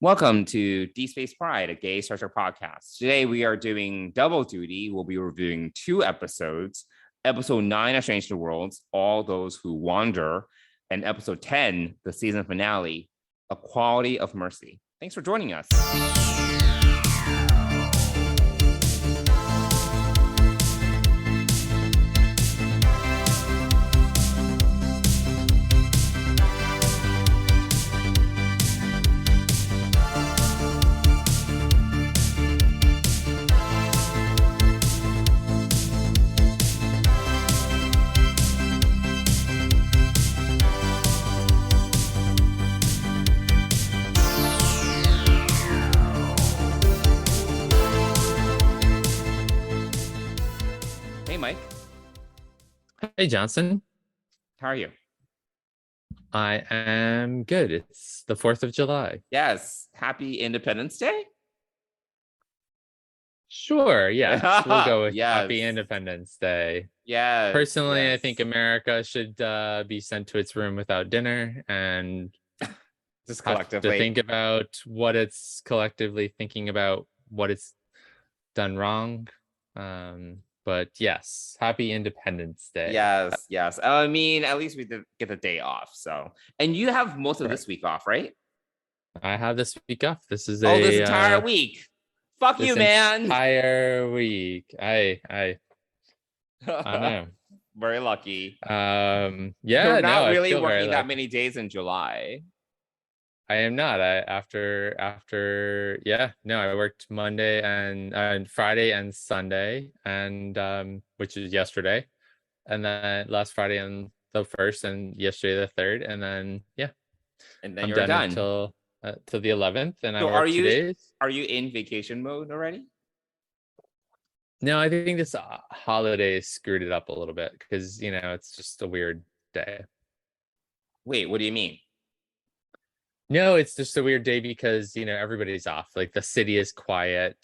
Welcome to D Space Pride, a gay Star Trek podcast. Today we are doing double duty. We'll be reviewing two episodes. Episode 9 of Strange New Worlds, All Those Who Wander, and episode 10, the season finale, Equality of Mercy. Thanks for joining us. Hey, Johnson. How are you? I am good. It's the 4th of July. Yes. Happy Independence Day? Sure. Yeah. We'll go with Yes. Happy Independence Day. Yeah. Personally, I think America should be sent to its room without dinner and just have collectively to think about what it's collectively thinking about, what it's done wrong. But yes, Happy Independence Day. Yes. I mean, at least we did get the day off. So, and you have most of this week off, right? I have this week off. This is this entire week. Fuck you, man. Entire week. I know. Very lucky. Yeah. You're not really I working that many days in July. I am not. I worked Monday and Friday and Sunday, and which is yesterday, and then last Friday and the 1st, and yesterday the 3rd, and then and then I'm you're done until the 11th, and so I work 2 days. Are you in vacation mode already? No, I think this holiday screwed it up a little bit because it's just a weird day. Wait, what do you mean? No, it's just a weird day because everybody's off. Like the city is quiet.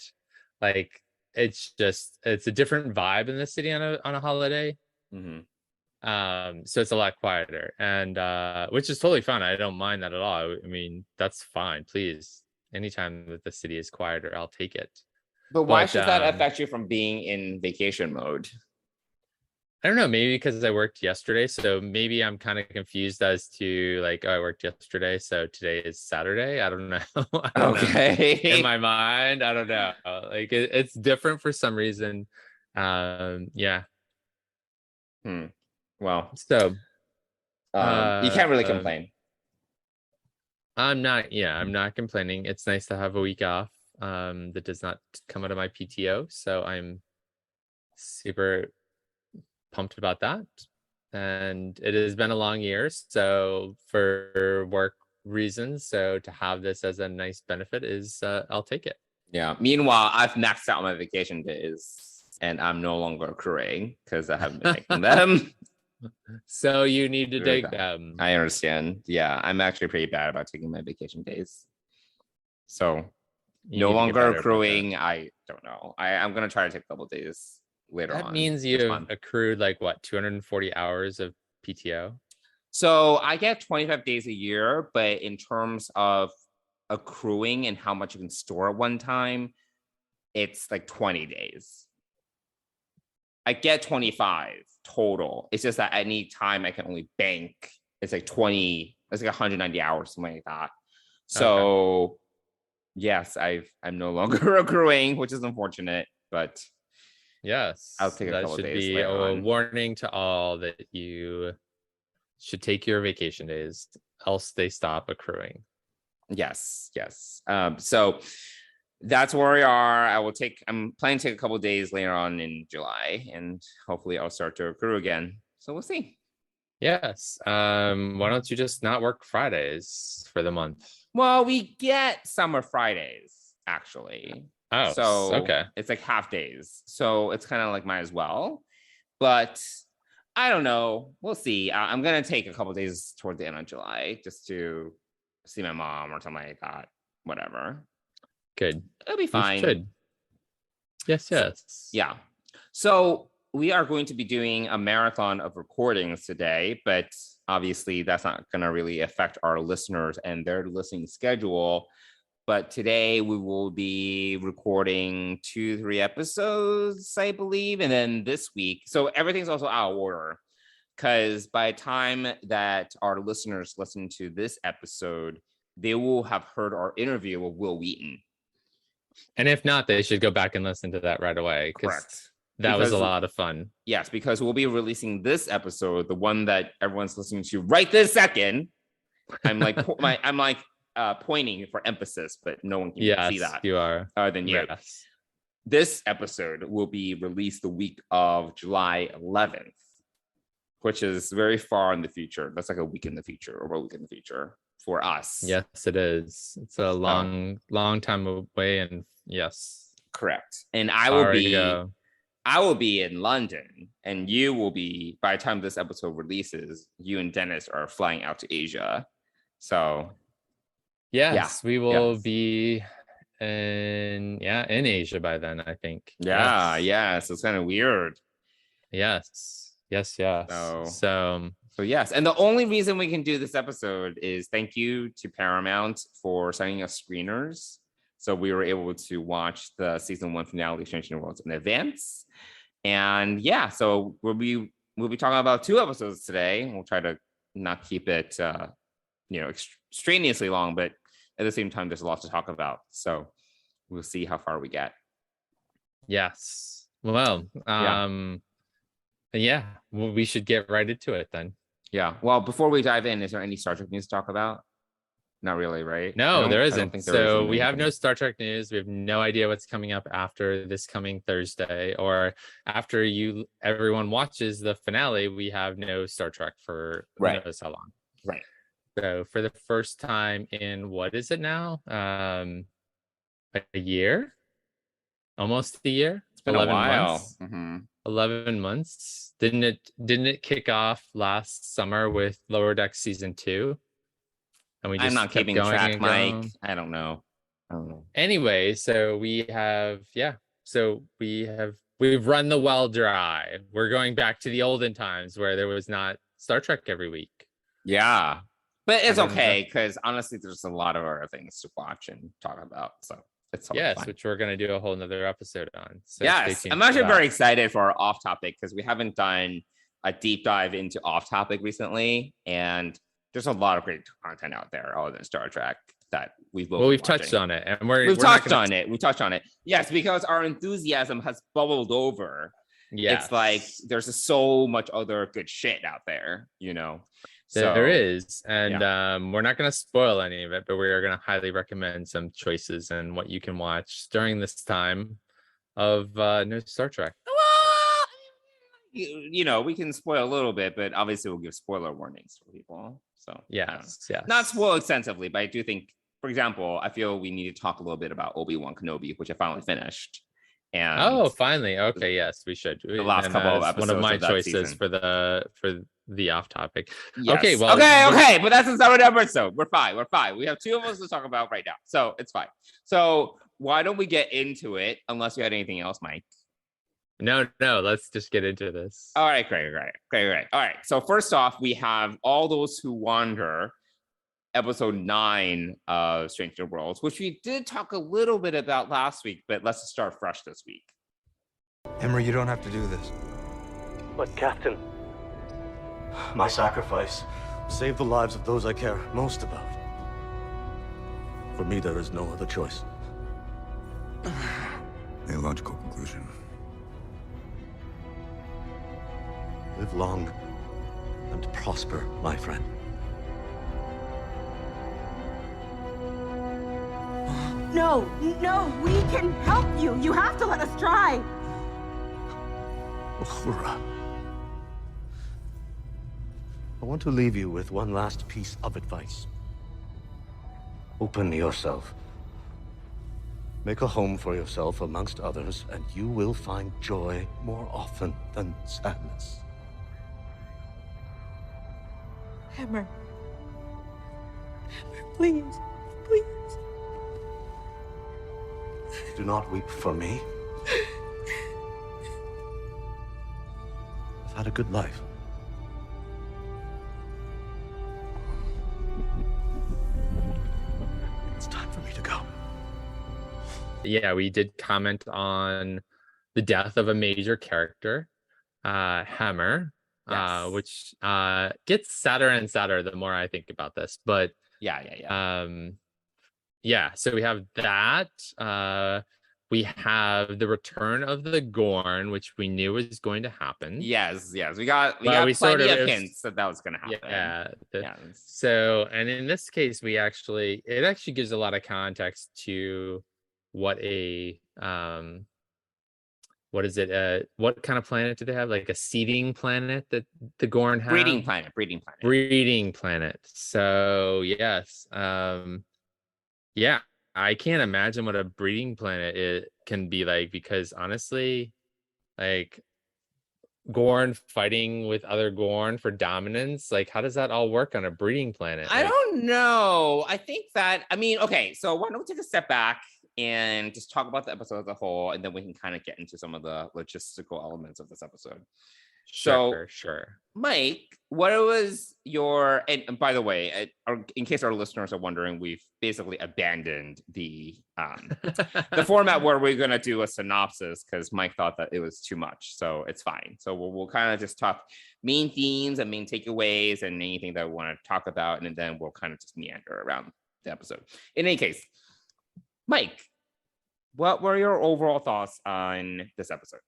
Like it's a different vibe in the city on a holiday. Mm-hmm. So it's a lot quieter, and which is totally fine. I don't mind that at all. I mean, that's fine. Please, anytime that the city is quieter, I'll take it. But why should that affect you from being in vacation mode? I don't know, maybe because I worked yesterday, so maybe I'm kind of confused as to I worked yesterday, so today is Saturday. I don't know. Okay. In my mind, I don't know. It's different for some reason. Yeah. Well, so you can't really complain. I'm not complaining. It's nice to have a week off that does not come out of my PTO, so I'm super pumped about that. And it has been a long year, so for work reasons, so to have this as a nice benefit is I'll take it. Yeah. Meanwhile, I've maxed out my vacation days and I'm no longer accruing because I haven't been taking them. So you need to take them. I understand. Yeah, I'm actually pretty bad about taking my vacation days. So no longer accruing. I don't know. I'm gonna try to take a couple days later on. That means you've accrued 240 hours of PTO. So I get 25 days a year, but in terms of accruing and how much you can store at one time, it's 20 days. I get 25 total. It's just that at any time I can only bank. It's 20. It's 190 hours, something like that. So yes, I'm no longer accruing, which is unfortunate, but. Yes, I'll take that should be a warning to all that you should take your vacation days, else they stop accruing. Yes. So that's where we are. I'm planning to take a couple of days later on in July, and hopefully I'll start to accrue again. So we'll see. Yes. Why don't you just not work Fridays for the month? Well, we get summer Fridays actually. Oh, so okay. It's half days. So it's kind of might as well. But I don't know. We'll see. I'm going to take a couple days toward the end of July just to see my mom or something like that. Whatever. Good. It'll be fine. Good. Yes. Yeah. So we are going to be doing a marathon of recordings today, but obviously that's not going to really affect our listeners and their listening schedule. But today we will be recording 2-3 episodes, I believe. And then this week, so everything's also out of order. Because by the time that our listeners listen to this episode, they will have heard our interview with Will Wheaton. And if not, they should go back and listen to that right away. Correct. That was a lot of fun. Yes, because we'll be releasing this episode, the one that everyone's listening to right this second. I'm like, pointing for emphasis, but no one can see that. You are. Other than you. Yes. This episode will be released the week of July 11th, which is very far in the future. That's like a week in the future or a week in the future for us. Yes, it is. It's a long time away, and yes, correct. And I will be in London, and you will be, by the time this episode releases, you and Dennis are flying out to Asia. So yes, we will be in Asia by then, I think. Yes. It's kind of weird. Yes. So yes. And the only reason we can do this episode is thank you to Paramount for sending us screeners. So we were able to watch the season 1 finale, Stranger Worlds, in advance. And so we'll be talking about 2 episodes today. We'll try to not keep it extraneously long, but at the same time, there's a lot to talk about. So we'll see how far we get. Yes. Well, we should get right into it then. Yeah. Well, before we dive in, is there any Star Trek news to talk about? Not really, right? No, there isn't. So we have no Star Trek news. We have no idea what's coming up after this coming Thursday, or after everyone watches the finale. We have no Star Trek for who knows how long. Right. So for the first time in, what is it now? A year? Almost a year? It's been 11 a while. Months. Mm-hmm. 11 months. Didn't it kick off last summer with Lower Deck season 2? And I'm not keeping track, Mike. I don't know. Anyway, so we've run the well dry. We're going back to the olden times where there was not Star Trek every week. Yeah. But it's okay, because honestly, there's a lot of other things to watch and talk about. So it's fine. Which we're going to do a whole nother episode on. So yes, I'm actually very excited for our off topic, because we haven't done a deep dive into off topic recently. And there's a lot of great content out there other than Star Trek that we've touched on it, and we've touched on it. Yes, because our enthusiasm has bubbled over. Yeah, it's like there's so much other good shit out there, So there is, and we're not going to spoil any of it, but we are going to highly recommend some choices and what you can watch during this time of no Star Trek. Well, we can spoil a little bit, but obviously we'll give spoiler warnings for people. So yes. Not spoil extensively, but I do think, for example, I feel we need to talk a little bit about Obi-Wan Kenobi, which I finally finished. And finally. Okay, yes, we should. The last couple of episodes. One of my choices for the off topic. Yes. Okay, well, okay, but that's a separate episode. We're fine. We have 2 of us to talk about right now, so it's fine. So why don't we get into it? Unless you had anything else, Mike. No, let's just get into this. All right, great. All right, so first off, we have All Those Who Wander, episode 9 of Stranger Worlds, which we did talk a little bit about last week, but let's just start fresh this week. Emery, you don't have to do this. But, Captain, my sacrifice saved the lives of those I care most about. For me, there is no other choice. A logical conclusion. Live long and prosper, my friend. No, we can help you. You have to let us try. Uhura. I want to leave you with one last piece of advice. Open yourself. Make a home for yourself amongst others, and you will find joy more often than sadness. Hammer, please. Do not weep for me. I've had a good life. It's time for me to go. yeah, we did comment on the death of a major character, Hammer, Yes. which gets sadder and sadder the more I think about this. But Yeah. yeah, so we have that. We have the return of the Gorn, which we knew was going to happen. Yes. We got Well, we sort plenty of- of it was- hints that was going to happen. Yeah. Yes. So, and in this case, it actually gives a lot of context to what what is it? What kind of planet do they have? Like a seeding planet that the Gorn have? Breeding planet. Breeding planet. So yes. Yeah, I can't imagine what a breeding planet it can be like, because honestly, like Gorn fighting with other Gorn for dominance, like how does that all work on a breeding planet? I Like, don't know. I think that, I mean, okay, so why don't we take a step back and just talk about the episode as a whole, and then we can kind of get into some of the logistical elements of this episode. sure. Mike, what was your, and by the way, in case our listeners are wondering, we've basically abandoned the format where we're going to do a synopsis because Mike thought that it was too much. So it's fine. So we'll kind of just talk main themes and main takeaways and anything that we want to talk about. And then we'll kind of just meander around the episode. In any case, Mike, what were your overall thoughts on this episode?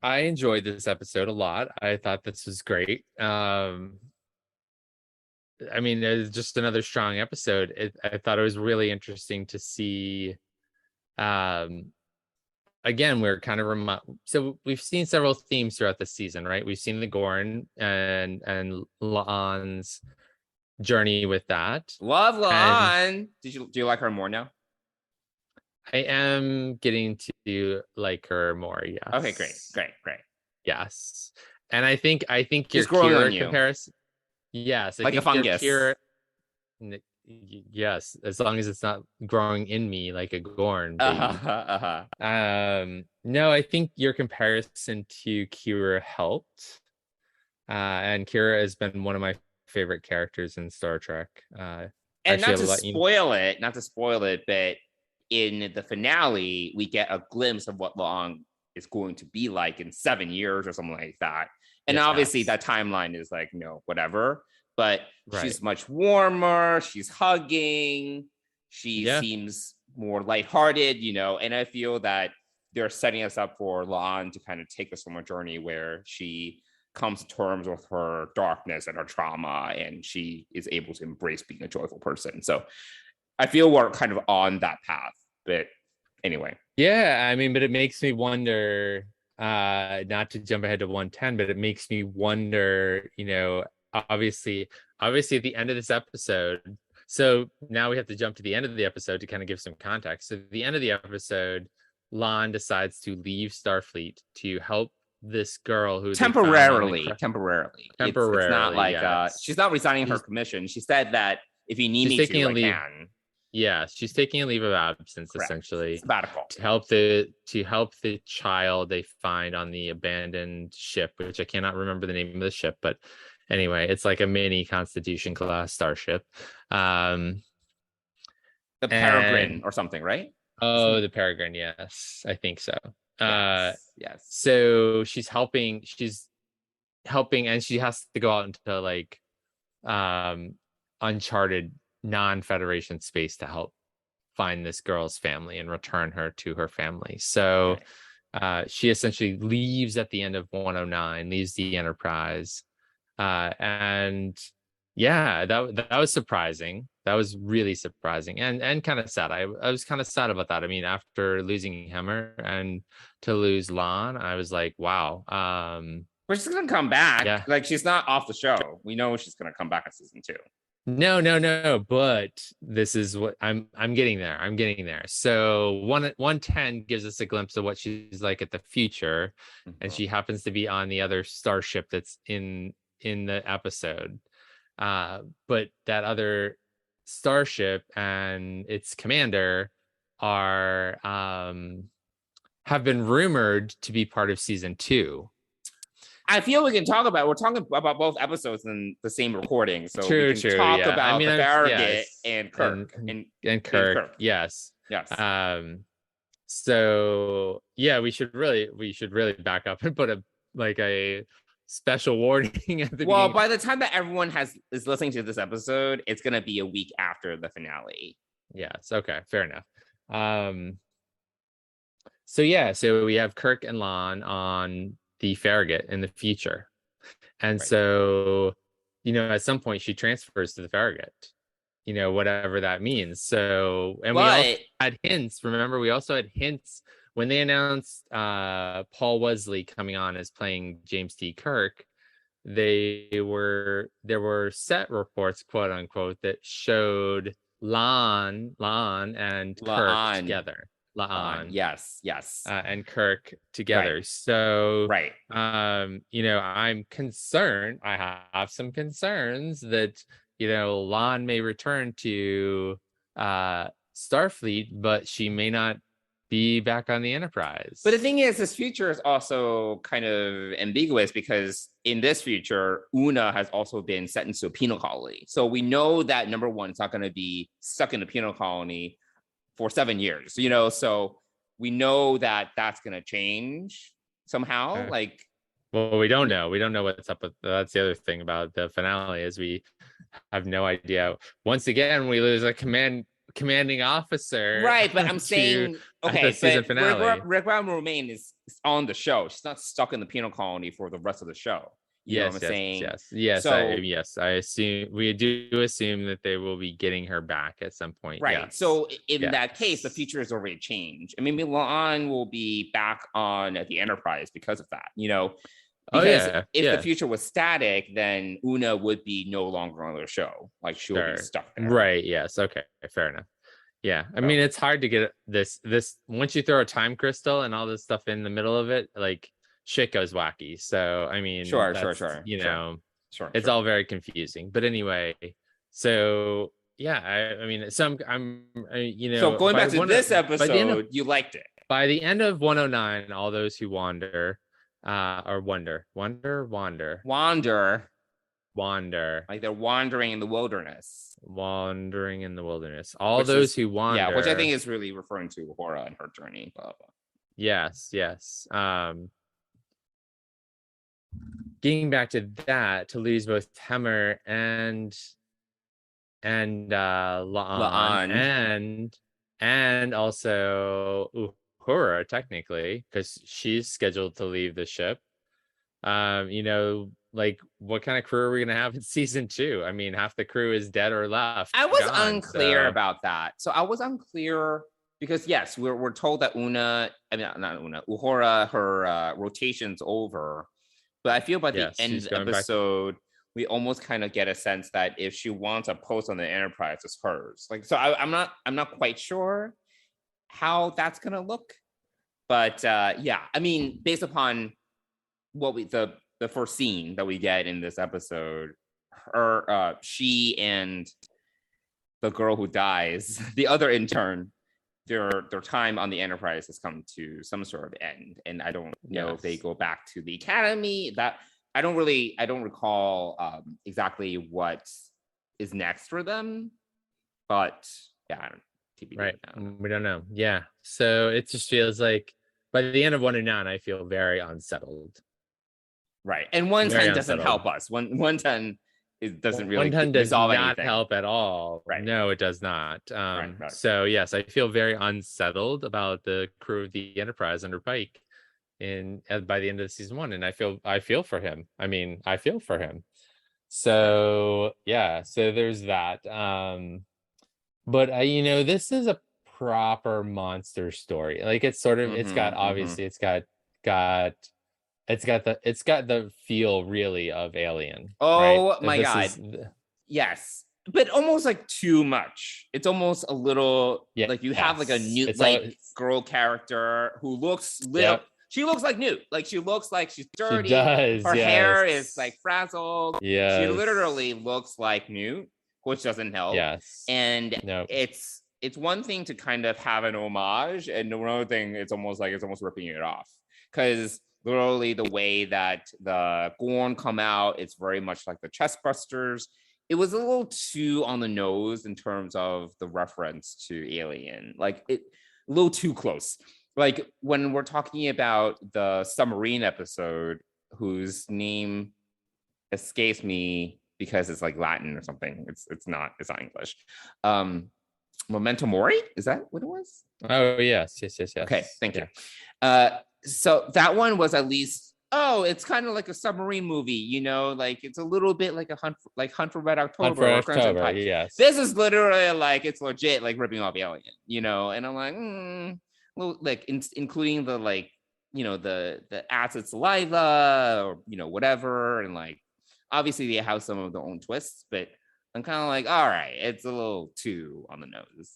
I enjoyed this episode a lot. I thought this was great. I mean, it's just another strong episode. I thought it was really interesting to see. Again, we're kind of so we've seen several themes throughout the season, right? We've seen the Gorn and La'an's journey with that. Love La'an. Do you like her more now? I am getting to like her more. Yes. Okay, great. Yes, and I think She's your growing on Kira you. comparison. Yes, I Like a think your fungus. yes, as long as it's not growing in me like a Gorn. Baby. No, I think your comparison to Kira helped, and Kira has been one of my favorite characters in Star Trek. And actually, not to spoil it, but in the finale, we get a glimpse of what La'an is going to be like in 7 years or something like that. And Yes. obviously that timeline is like, no, whatever. But Right. she's much warmer. She's hugging. She seems more lighthearted, and I feel that they're setting us up for La'an to kind of take us on a journey where she comes to terms with her darkness and her trauma, and she is able to embrace being a joyful person. So I feel we're kind of on that path, but anyway. Yeah, I mean, but it makes me wonder, not to jump ahead to 110, but it makes me wonder, obviously at the end of this episode. So now we have to jump to the end of the episode to kind of give some context. So at the end of the episode, La'an decides to leave Starfleet to help this girl who temporarily. It's not like yes. she's not resigning her commission. She said that if you need me to, I can. Yeah, she's taking a leave of absence. Correct. Essentially sabbatical to help the child they find on the abandoned ship, which I cannot remember the name of the ship, but anyway, it's like a mini Constitution class starship. The Peregrine or something, right? Oh, the Peregrine. Yes, I think so. Yes. So she's helping, and she has to go out into like uncharted non-Federation space to help find this girl's family and return her to her family. So she essentially leaves at the end of 109, leaves the Enterprise. And yeah, that was surprising. That was really surprising and kind of sad. I was kind of sad about that. I mean, after losing Hammer and to lose La'an, I was like, wow. But she's gonna come back. Yeah. Like, she's not off the show. We know she's gonna come back in season 2. No. But this is what I'm getting there. I'm getting there. So 110 gives us a glimpse of what she's like at the future, and she happens to be on the other starship that's in the episode. But that other starship and its commander are have been rumored to be part of season 2. I feel we can talk about. We're talking about both episodes in the same recording, so True, we can true, talk yeah. I about mean, the I'm- Farragut yes. and Kirk and and Kirk, yes. Yes. So yeah, we should really back up and put a special warning at the Well, beginning. by the time that everyone is listening to this episode, it's gonna be a week after the finale. Yes, okay, fair enough. So we have Kirk and Lon on the Farragut in the future. And Right. so, at some point she transfers to the Farragut, whatever that means. So, and we also had hints. Remember, we also had hints when they announced Paul Wesley coming on as playing James T. Kirk. There were set reports, quote unquote, that showed Lon and Kirk together. Yes. And Kirk together. Right. So Right. I'm concerned. I have some concerns that Lon may return to Starfleet, but she may not be back on the Enterprise. But the thing is, this future is also kind of ambiguous because in this future, Una has also been sent into a penal colony. So we know that number one, it's not going to be stuck in a penal colony for 7 years, so we know that that's going to change somehow. Well, we don't know what's up with. That's the other thing about the finale is we have no idea. Once again, we lose a commanding officer. Right, but I'm saying, okay, season finale. Rebecca Romaine is on the show. She's not stuck in the penal colony for the rest of the show. You know what I'm saying? Yes. So, I assume we do assume that they will be getting her back at some point. Right. Yes. So in that case, the future is already changed. I mean, Milan will be back on at the Enterprise because of that. Because if the future was static, then Una would be no longer on the show. Like she would be stuck there. Right. Yes. Okay. Fair enough. Yeah. I mean, it's hard to get this once you throw a time crystal and all this stuff in the middle of it, like shit goes wacky. So I mean, sure. It's all very confusing. But anyway, so yeah, I mean, so going back to this episode, you liked it. By the end of 109, all those who wander, like they're wandering in the wilderness. All those who wander. Yeah, which I think is really referring to Uhura and her journey. Blah, blah. Yes. Getting back to that, to lose both Hemmer and La'an and also Uhura, technically, because she's scheduled to leave the ship. Like what kind of crew are we gonna have in season 2? I mean, half the crew is dead or left. I was unclear about that. So I was unclear because yes, we're told that Uhura, her rotation's over. But I feel by the end of the episode, we almost kind of get a sense that if she wants a post on the Enterprise, it's hers. I'm not quite sure how that's gonna look. But I mean, based upon what the first scene that we get in this episode, she and the girl who dies, the other intern, their time on the Enterprise has come to some sort of end, and I don't know if they go back to the Academy. That I don't recall exactly what is next for them, but right, we don't know. Yeah, so it just feels like by the end of 109, I feel very unsettled. Right, and 110 doesn't help us. 110 it doesn't really 110 does resolve not anything. help at all. Right. No, it does not. Right. So yes, I feel very unsettled about the crew of the Enterprise under Pike by the end of season 1, and I feel for him. I mean, I feel for him. So yeah, so there's that. But this is a proper monster story. Like it's sort of it's got obviously it's got the feel really of Alien. Oh right? my God. Yes. But almost like too much. It's almost a little like you have like a new girl character who looks she looks like Newt. Like she looks like she's dirty. She does, her hair is like frazzled. Yeah. She literally looks like Newt, which doesn't help. Yes. And it's one thing to kind of have an homage, and another thing, it's almost ripping it off. Because literally the way that the Gorn come out, it's very much like the Chestbusters. It was a little too on the nose in terms of the reference to Alien, like it a little too close. Like when we're talking about the submarine episode, whose name escapes me because it's like Latin or something. It's not English. Memento Mori, is that what it was? Oh yes. Okay, thank you. So that one was at least, it's kind of like a submarine movie, you know, like it's a little bit like Hunt for Red October or Crimson Tide. Yes. This is literally like, it's legit like ripping off Alien, you know, and I'm like, well, like including the like, you know, the acid saliva or, you know, whatever, and like obviously they have some of their own twists, but I'm kind of like, all right, it's a little too on the nose.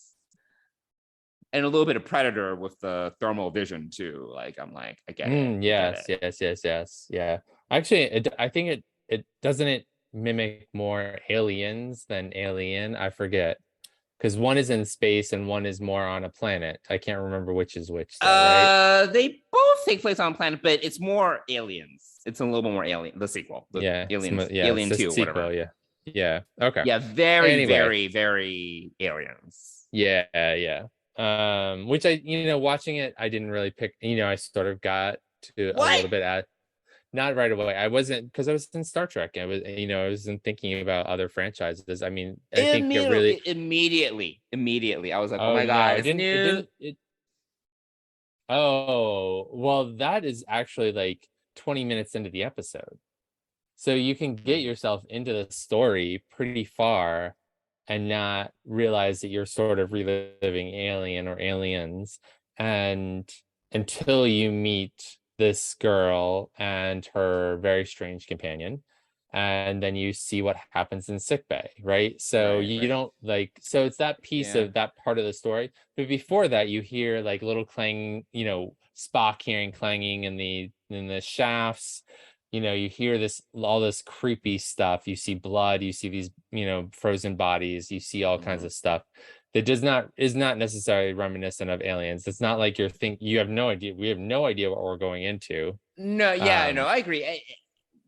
And a little bit of Predator with the thermal vision too. Like I'm like, I get it. Yes. Yeah. Actually, I think it doesn't mimic more Aliens than Alien. I forget, because one is in space and one is more on a planet. I can't remember which is which. Though, right? They both take place on a planet, but it's more Aliens. It's a little bit more Alien. The sequel. Alien 2, sequel, whatever. Yeah. Okay. Yeah. Very, very Aliens. Yeah. Which I, watching it, I didn't really pick, I sort of got to a little bit at, not right away. I wasn't, because I was in Star Trek. I was, I wasn't thinking about other franchises. I mean, I think it really immediately. I was like, oh my God, oh, well, that is actually like 20 minutes into the episode. So you can get yourself into the story pretty far and not realize that you're sort of reliving Alien or Aliens, and until you meet this girl and her very strange companion, and then you see what happens in sickbay, right? So you don't like, so it's that piece of that part of the story. But before that, you hear like little clang, Spock hearing clanging in the shafts. You hear all this creepy stuff. You see blood, you see these, frozen bodies, you see all kinds of stuff that is not necessarily reminiscent of Aliens. It's not like you have no idea. We have no idea what we're going into. No, yeah, no, I agree.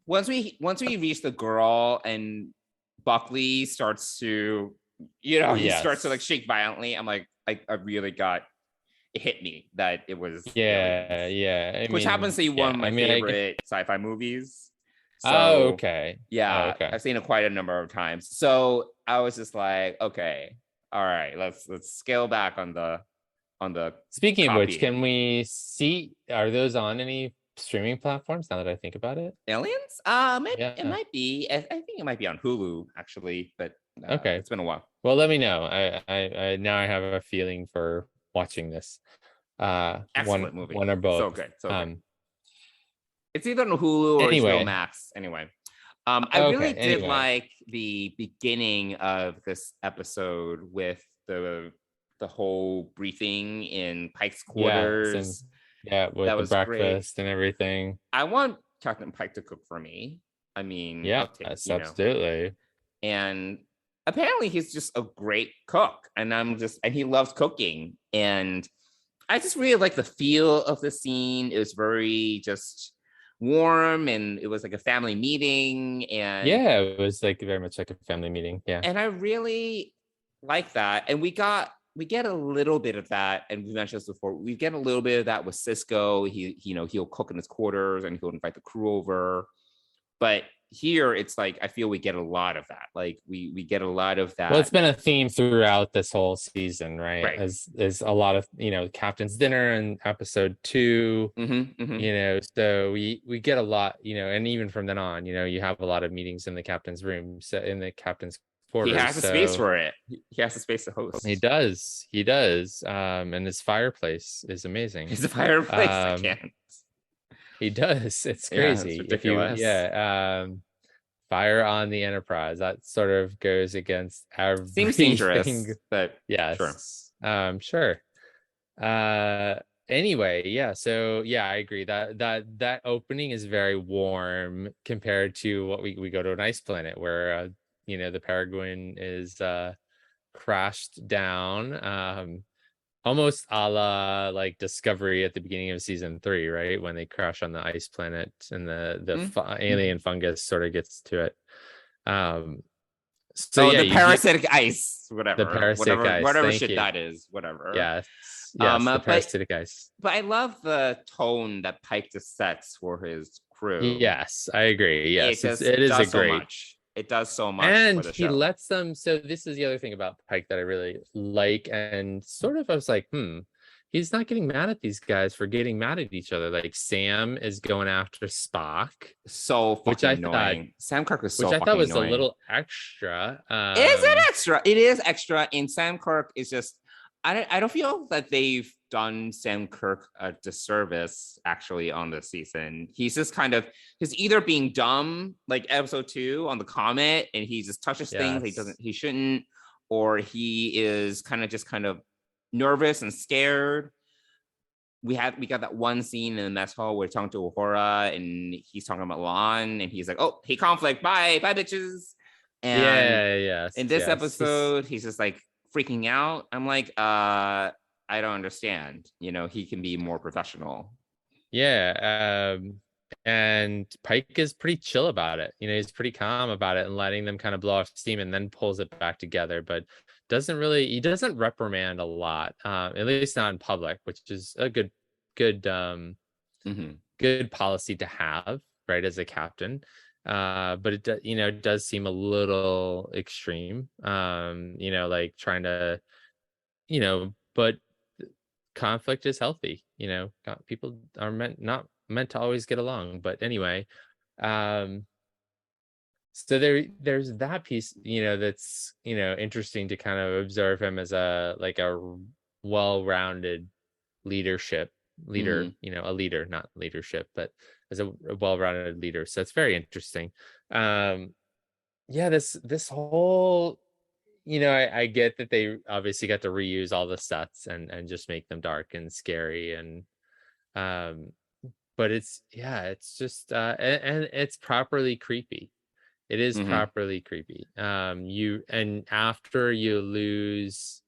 Once we reach the girl and Buckley starts to, he starts to like shake violently, I'm like, I really got, it hit me that it was Aliens. Which happens to be one of my favorite sci-fi movies. So, okay. Yeah, I've seen it quite a number of times. So I was just like, okay, all right, let's scale back on the Speaking copy. Of which, can we see, are those on any streaming platforms now that I think about it? Aliens? Maybe it might be. I think it might be on Hulu actually, but okay, it's been a while. Well, let me know. I now I have a feeling for watching this. Excellent movie. One or both. So good. It's either on Hulu or HBO Max. Anyway, I really did like the beginning of this episode with the whole briefing in Pike's quarters. With the breakfast and everything. I want Captain Pike to cook for me. I mean, absolutely. And apparently he's just a great cook, and he loves cooking, and I just really like the feel of the scene. It was very just warm, and it was like a family meeting, and it was like very much like a family meeting. Yeah, and I really like that. And we get a little bit of that, and we mentioned this before. We get a little bit of that with Sisko. He'll cook in his quarters, and he'll invite the crew over. But here, it's like I feel we get a lot of that. Like we get a lot of that. Well, it's been a theme throughout this whole season, right? As a lot of Captain's Dinner in episode 2. So we get a lot, and even from then on, you have a lot of meetings in the captain's room, in the captain's quarters. He has a space for it. He has a space to host. He does. And his fireplace is amazing. He's a fireplace. I can't. He does. It's crazy. It's ridiculous. Fire on the Enterprise. That sort of goes against everything. Seems dangerous, but yes. Sure. Anyway, so I agree that opening is very warm compared to what we go to an ice planet where the Peregrine is crashed down. almost a la like Discovery at the beginning of season 3, right? When they crash on the ice planet and the alien fungus sort of gets to it. So yeah, the parasitic ice, whatever, parasitic ice. whatever Thank shit you. that is, whatever. Yes, the but parasitic ice. But I love the tone that Pike just sets for his crew. Yes, I agree. Yes, it it is a so great. much. It does so much. And for the he show. lets them. So this is the other thing about Pike that I really like, and sort of I was like, he's not getting mad at these guys for getting mad at each other. Like Sam is going after Spock, so fucking which I annoying. thought, Sam Kirk was so which I fucking thought was annoying. a little extra. Is it extra? It is extra. And Sam Kirk is just. I don't feel that they've done Sam Kirk a disservice actually on this season. He's just kind of he's either being dumb like episode 2 on the comet and he just touches things he shouldn't, or he is kind of nervous and scared. We got that one scene in the mess hall where we're talking to Uhura and he's talking about Lon and he's like, oh, hey, conflict, bye bitches. And in this episode he's just like freaking out. I'm like, I don't understand. He can be more professional. Yeah. And Pike is pretty chill about it. He's pretty calm about it and letting them kind of blow off steam and then pulls it back together, but he doesn't reprimand a lot, at least not in public, which is a good policy to have, right, as a captain. But it does seem a little extreme, like trying to, but conflict is healthy. People are not meant to always get along, but anyway, so there's that piece, that's, interesting to kind of observe him as a well-rounded leader, a leader, not leadership, but as a well-rounded leader. So it's very interesting. This whole, I get that they obviously got to reuse all the sets and just make them dark and scary and but it's just and it's properly creepy. It is properly creepy. After you lose,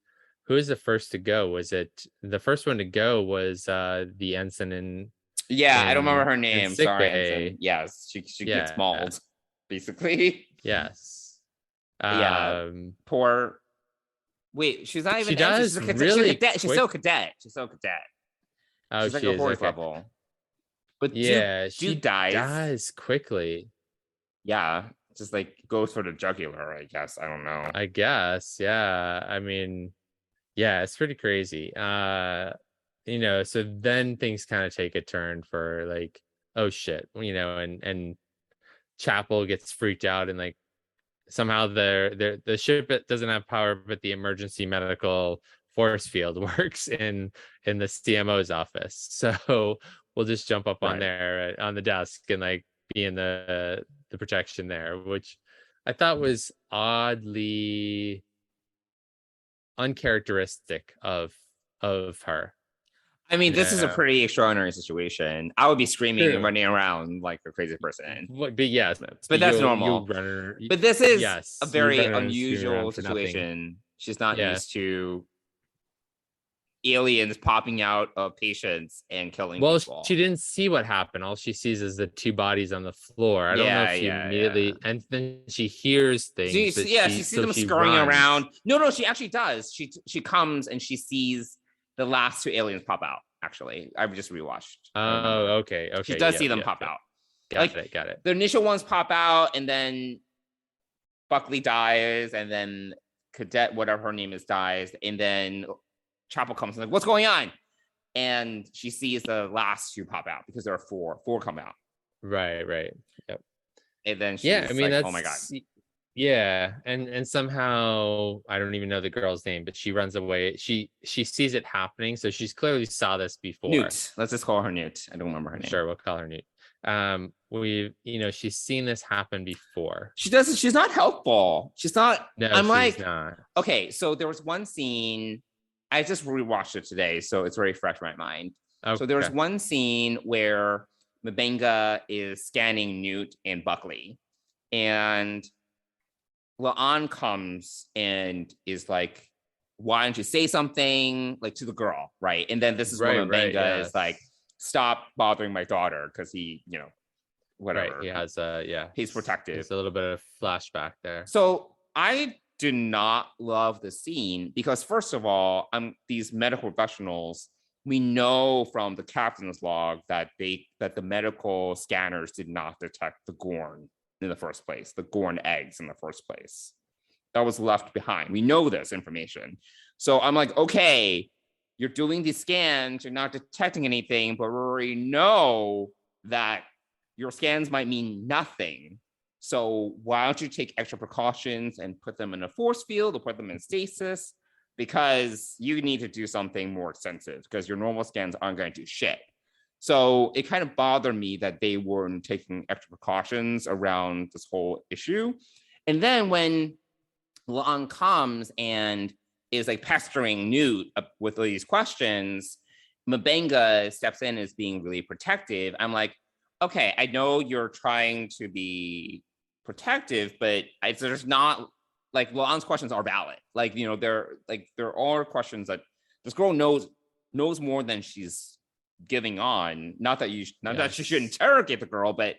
who is the first to go? Was it the first one to go was the ensign in I don't remember her name. Sorry, ensign. Yes, she gets mauled, basically. Yes. Poor. Wait, she's not even. She does really. She's still a cadet. Oh, she's like a fourth level. But she dies quickly. Yeah, just like goes for the jugular, I guess. I don't know. I guess, yeah. I mean, yeah, it's pretty crazy. So then things kind of take a turn for like, oh shit, and Chapel gets freaked out and like somehow the ship doesn't have power, but the emergency medical force field works in the CMO's office. So we'll just jump up on there on the desk and like be in the protection there, which I thought was oddly uncharacteristic of her. I mean, this is a pretty extraordinary situation. I would be screaming and running around like a crazy person. But yes, but that's normal. But this is a very unusual situation. She's not used to aliens popping out of patients and killing people. She didn't see what happened. All she sees is the 2 bodies on the floor. I don't know if she immediately and then she hears things. She sees them scurrying around. No, she actually does. She comes and she sees the last 2 aliens pop out. Actually, I've just rewatched. Oh, okay. She does see them pop out. Got it. The initial ones pop out, and then Buckley dies, and then Cadet, whatever her name is, dies, and then Chapel comes and like, what's going on? And she sees the last 2 pop out because there are 4 come out. Right. Yep. And then she's like, oh my God. Yeah. And somehow I don't even know the girl's name, but she runs away. She sees it happening. So she's clearly saw this before. Newt. Let's just call her Newt. I don't remember her name. Sure, we'll call her Newt. She's seen this happen before. She's not helpful. She's not. No, I'm she's like, not. Okay, so there was one scene. I just rewatched it today, so it's very fresh in my mind. Okay. So there was one scene where M'Benga is scanning Newt and Buckley, and La'an comes and is like, why don't you say something like to the girl, right? And then this is Right, when right, Mbenga yes. is like, stop bothering my daughter because he, whatever. Right. He has He's protective. There's a little bit of flashback there. So I do not love the scene because, first of all, these medical professionals, we know from the captain's log that the medical scanners did not detect the Gorn in the first place, the Gorn eggs in the first place. That was left behind. We know this information. So I'm like, okay, you're doing these scans, you're not detecting anything, but we already know that your scans might mean nothing. So why don't you take extra precautions and put them in a force field or put them in stasis? Because you need to do something more extensive because your normal scans aren't going to do shit. So it kind of bothered me that they weren't taking extra precautions around this whole issue. And then when La'an comes and is like pestering Newt with these questions, Mbenga steps in as being really protective. I'm like, okay, I know you're trying to be protective, but there's not like La'an's questions are valid. Like, there are questions that this girl knows more than she's giving on. Not that she should interrogate the girl, but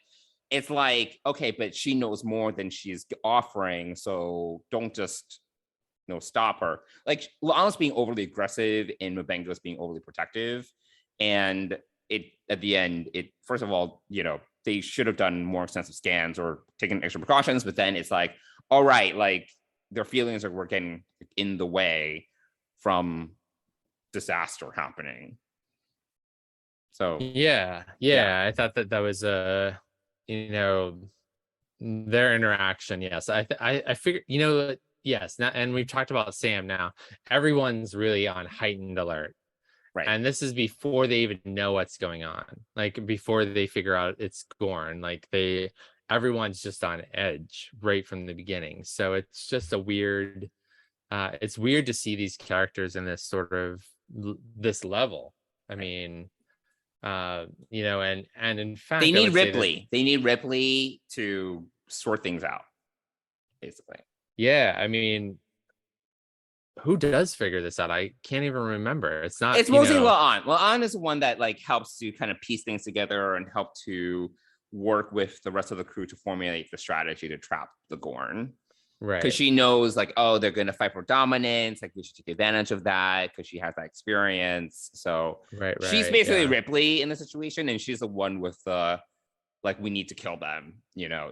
it's like, okay, but she knows more than she's offering, so don't just stop her. Like, La'an's being overly aggressive and Mbenga's being overly protective, and at the end, first of all, they should have done more extensive scans or taken extra precautions, but then it's like, all right, like their feelings were getting in the way from disaster happening. So yeah. I thought that was their interaction. Yes, I figured, yes. Now, and we've talked about Sam now. Everyone's really on heightened alert. Right. And this is before they even know what's going on. Like before they figure out it's Gorn. Like everyone's just on edge right from the beginning. So it's just it's weird to see these characters in this sort of this level. I mean, and in fact, they need Ripley. They need Ripley to sort things out, basically. Yeah, I mean, who does figure this out? I can't even remember. It's mostly La'an. La'an is the one that like helps to kind of piece things together and help to work with the rest of the crew to formulate the strategy to trap the Gorn. Right. Because she knows like, oh, they're going to fight for dominance. Like we should take advantage of that because she has that experience. So right. She's basically Ripley in the situation, and she's the one with the like, we need to kill them,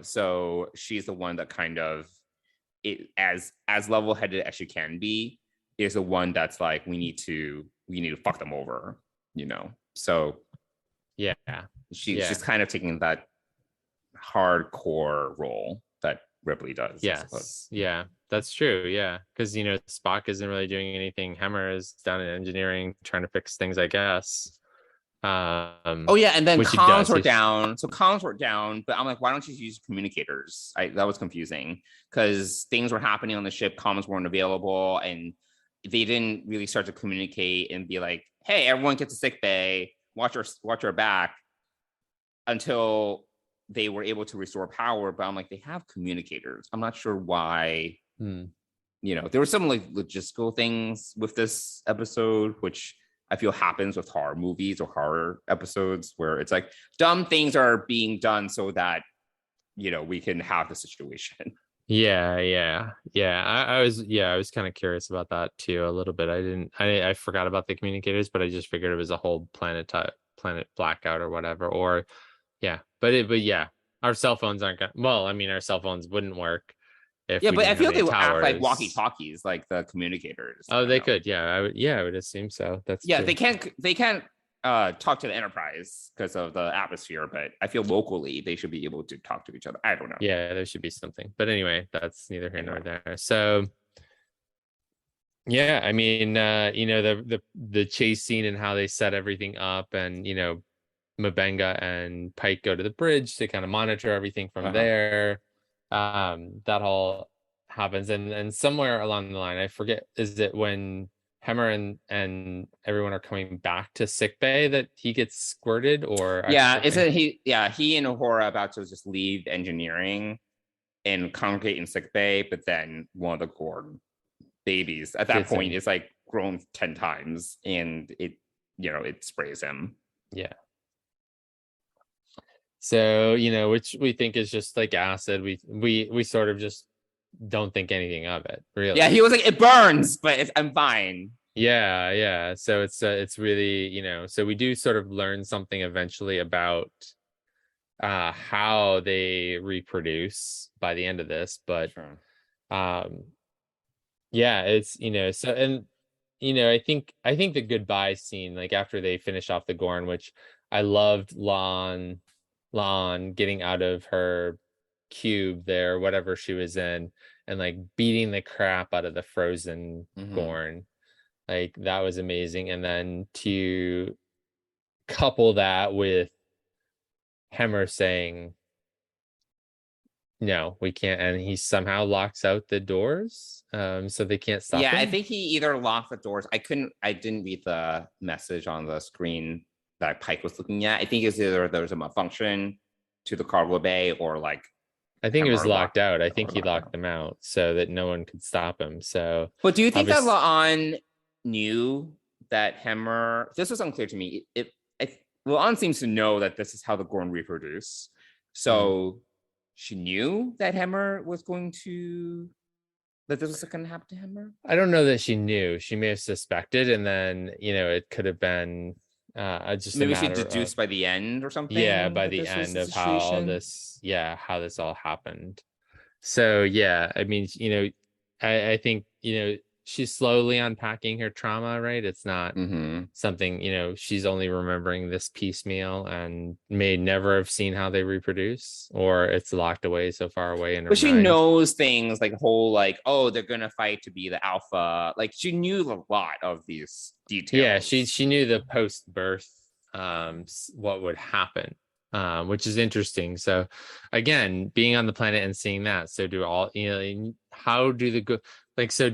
So she's the one that kind of as level-headed as she can be, is the one that's like, we need to fuck them over, So yeah, she's kind of taking that hardcore role that Ripley does. Yes, yeah, that's true. Yeah, because Spock isn't really doing anything. Hemmer is down in engineering trying to fix things, I guess. And then comms were down. So comms were down, but I'm like, why don't you use communicators? That was confusing because things were happening on the ship, comms weren't available, and they didn't really start to communicate and be like, hey, everyone get to sick bay, watch your back, until they were able to restore power. But I'm like, they have communicators. I'm not sure why. There were some like logistical things with this episode, which I feel happens with horror movies or horror episodes where it's like dumb things are being done so that, we can have the situation. Yeah. I was kind of curious about that too a little bit. I forgot about the communicators, but I just figured it was a whole planet blackout or whatever. Or but our cell phones aren't gonna, our cell phones wouldn't work. But I feel they would act like walkie-talkies, like the communicators. Oh, they could. I would assume so. That's true. They can't talk to the Enterprise because of the atmosphere, but I feel locally they should be able to talk to each other. I don't know. Yeah, there should be something. But anyway, that's neither here nor there. So yeah, I mean, the chase scene and how they set everything up, and Mbenga and Pike go to the bridge to kind of monitor everything from there. That all happens, and somewhere along the line, I forget, is it when Hemmer and everyone are coming back to sickbay that he gets squirted? Or isn't he and Uhura about to just leave engineering and congregate in sickbay, but then one of the Gorn babies. At that Gets point, him. it's like grown 10 times and it sprays him. Yeah. So, which we think is just like acid. We sort of just don't think anything of it, really. Yeah, he was like, it burns, but I'm fine. Yeah. So it's really, so we do sort of learn something eventually about how they reproduce by the end of this, but Sure. yeah, it's so, and I think the goodbye scene, like after they finish off the Gorn, which I loved Lon getting out of her cube there, whatever she was in, and like beating the crap out of the frozen Gorn. Like that was amazing. And then to couple that with Hemmer saying, no, we can't, and he somehow locks out the doors, so they can't stop him. I think he either locked the doors. I didn't read the message on the screen that Pike was looking at. I think it's either there was a malfunction to the cargo bay, or like I think it was locked out. I think he locked locked out. them out so that no one could stop him. So, But do you think that obvious- La'an knew that Hemmer? This was unclear to me. La'an seems to know that this is how the Gorn reproduce. So she knew that Hemmer was going to, that this was going to happen to Hemmer. I don't know that she knew. She may have suspected, and then it could have been just Maybe a she matter deduced of, by the end or something. yeah, by that the this was end the of how situation. this all happened. So yeah, I mean, I think she's slowly unpacking her trauma, right? It's not something, she's only remembering this piecemeal and may never have seen how they reproduce, or it's locked away so far away in her But she mind. knows things like whole, like, oh, they're gonna fight to be the alpha. Like she knew a lot of these details. Yeah, she knew the post-birth what would happen, which is interesting. So again, being on the planet and seeing that, so do all, how do the like, so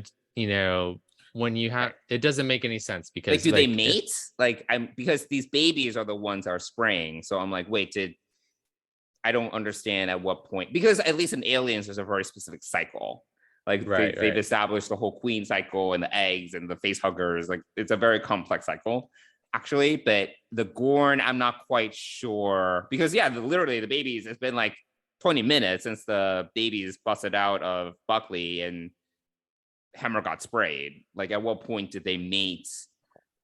when you have, it doesn't make any sense, because like, do they mate? Like, because these babies are the ones that are spraying. So I'm like, wait, I don't understand at what point, because at least in Aliens, there's a very specific cycle. Like they've established the whole queen cycle and the eggs and the face huggers. Like it's a very complex cycle, actually. But the Gorn, I'm not quite sure, because literally the babies, it's been like 20 minutes since the babies busted out of Buckley and Hemmer got sprayed. Like at what point did they mate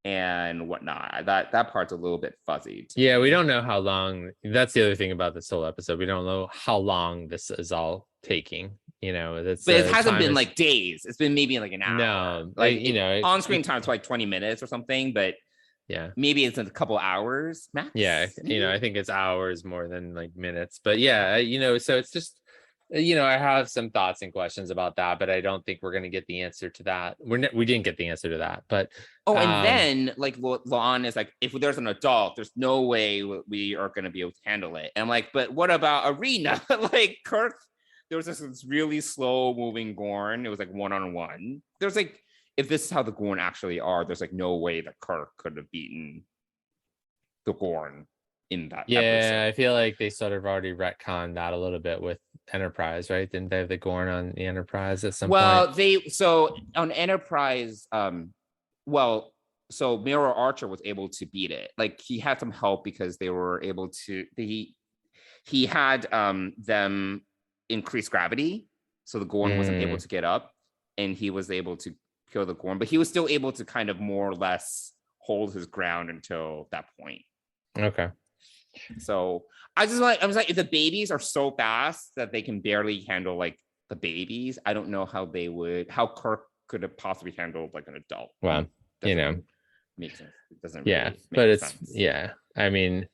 and whatnot? That part's a little bit fuzzy. Yeah, we don't know how long. That's the other thing about this whole episode. We don't know how long this is all taking. But it hasn't been like days. It's been maybe like an hour. No, like on screen time it's like 20 minutes or something, but yeah, maybe it's a couple hours max. Yeah, I think it's hours more than like minutes. But yeah, so it's just, I have some thoughts and questions about that, but I don't think we're going to get the answer to that. We didn't get the answer to that, but and then like La'an is like, if there's an adult, there's no way we are going to be able to handle it. And I'm like, but what about Arena? Like Kirk, there was this really slow moving Gorn. It was like one-on-one. There's like, if this is how the Gorn actually are, there's like no way that Kirk could have beaten the Gorn in that episode. I feel like they sort of already retconned that a little bit with Enterprise, right? Didn't they have the Gorn on the Enterprise at some point? So on Enterprise, so Mirror Archer was able to beat it. Like he had some help because they were able to, he had them increase gravity, so the Gorn wasn't able to get up, and he was able to kill the Gorn, but he was still able to kind of more or less hold his ground until that point. Okay. So I was like, if the babies are so fast that they can barely handle like the babies, I don't know how Kirk could have possibly handled like an adult. Well, makes sense. It doesn't. Yeah, really but make it's sense. I mean,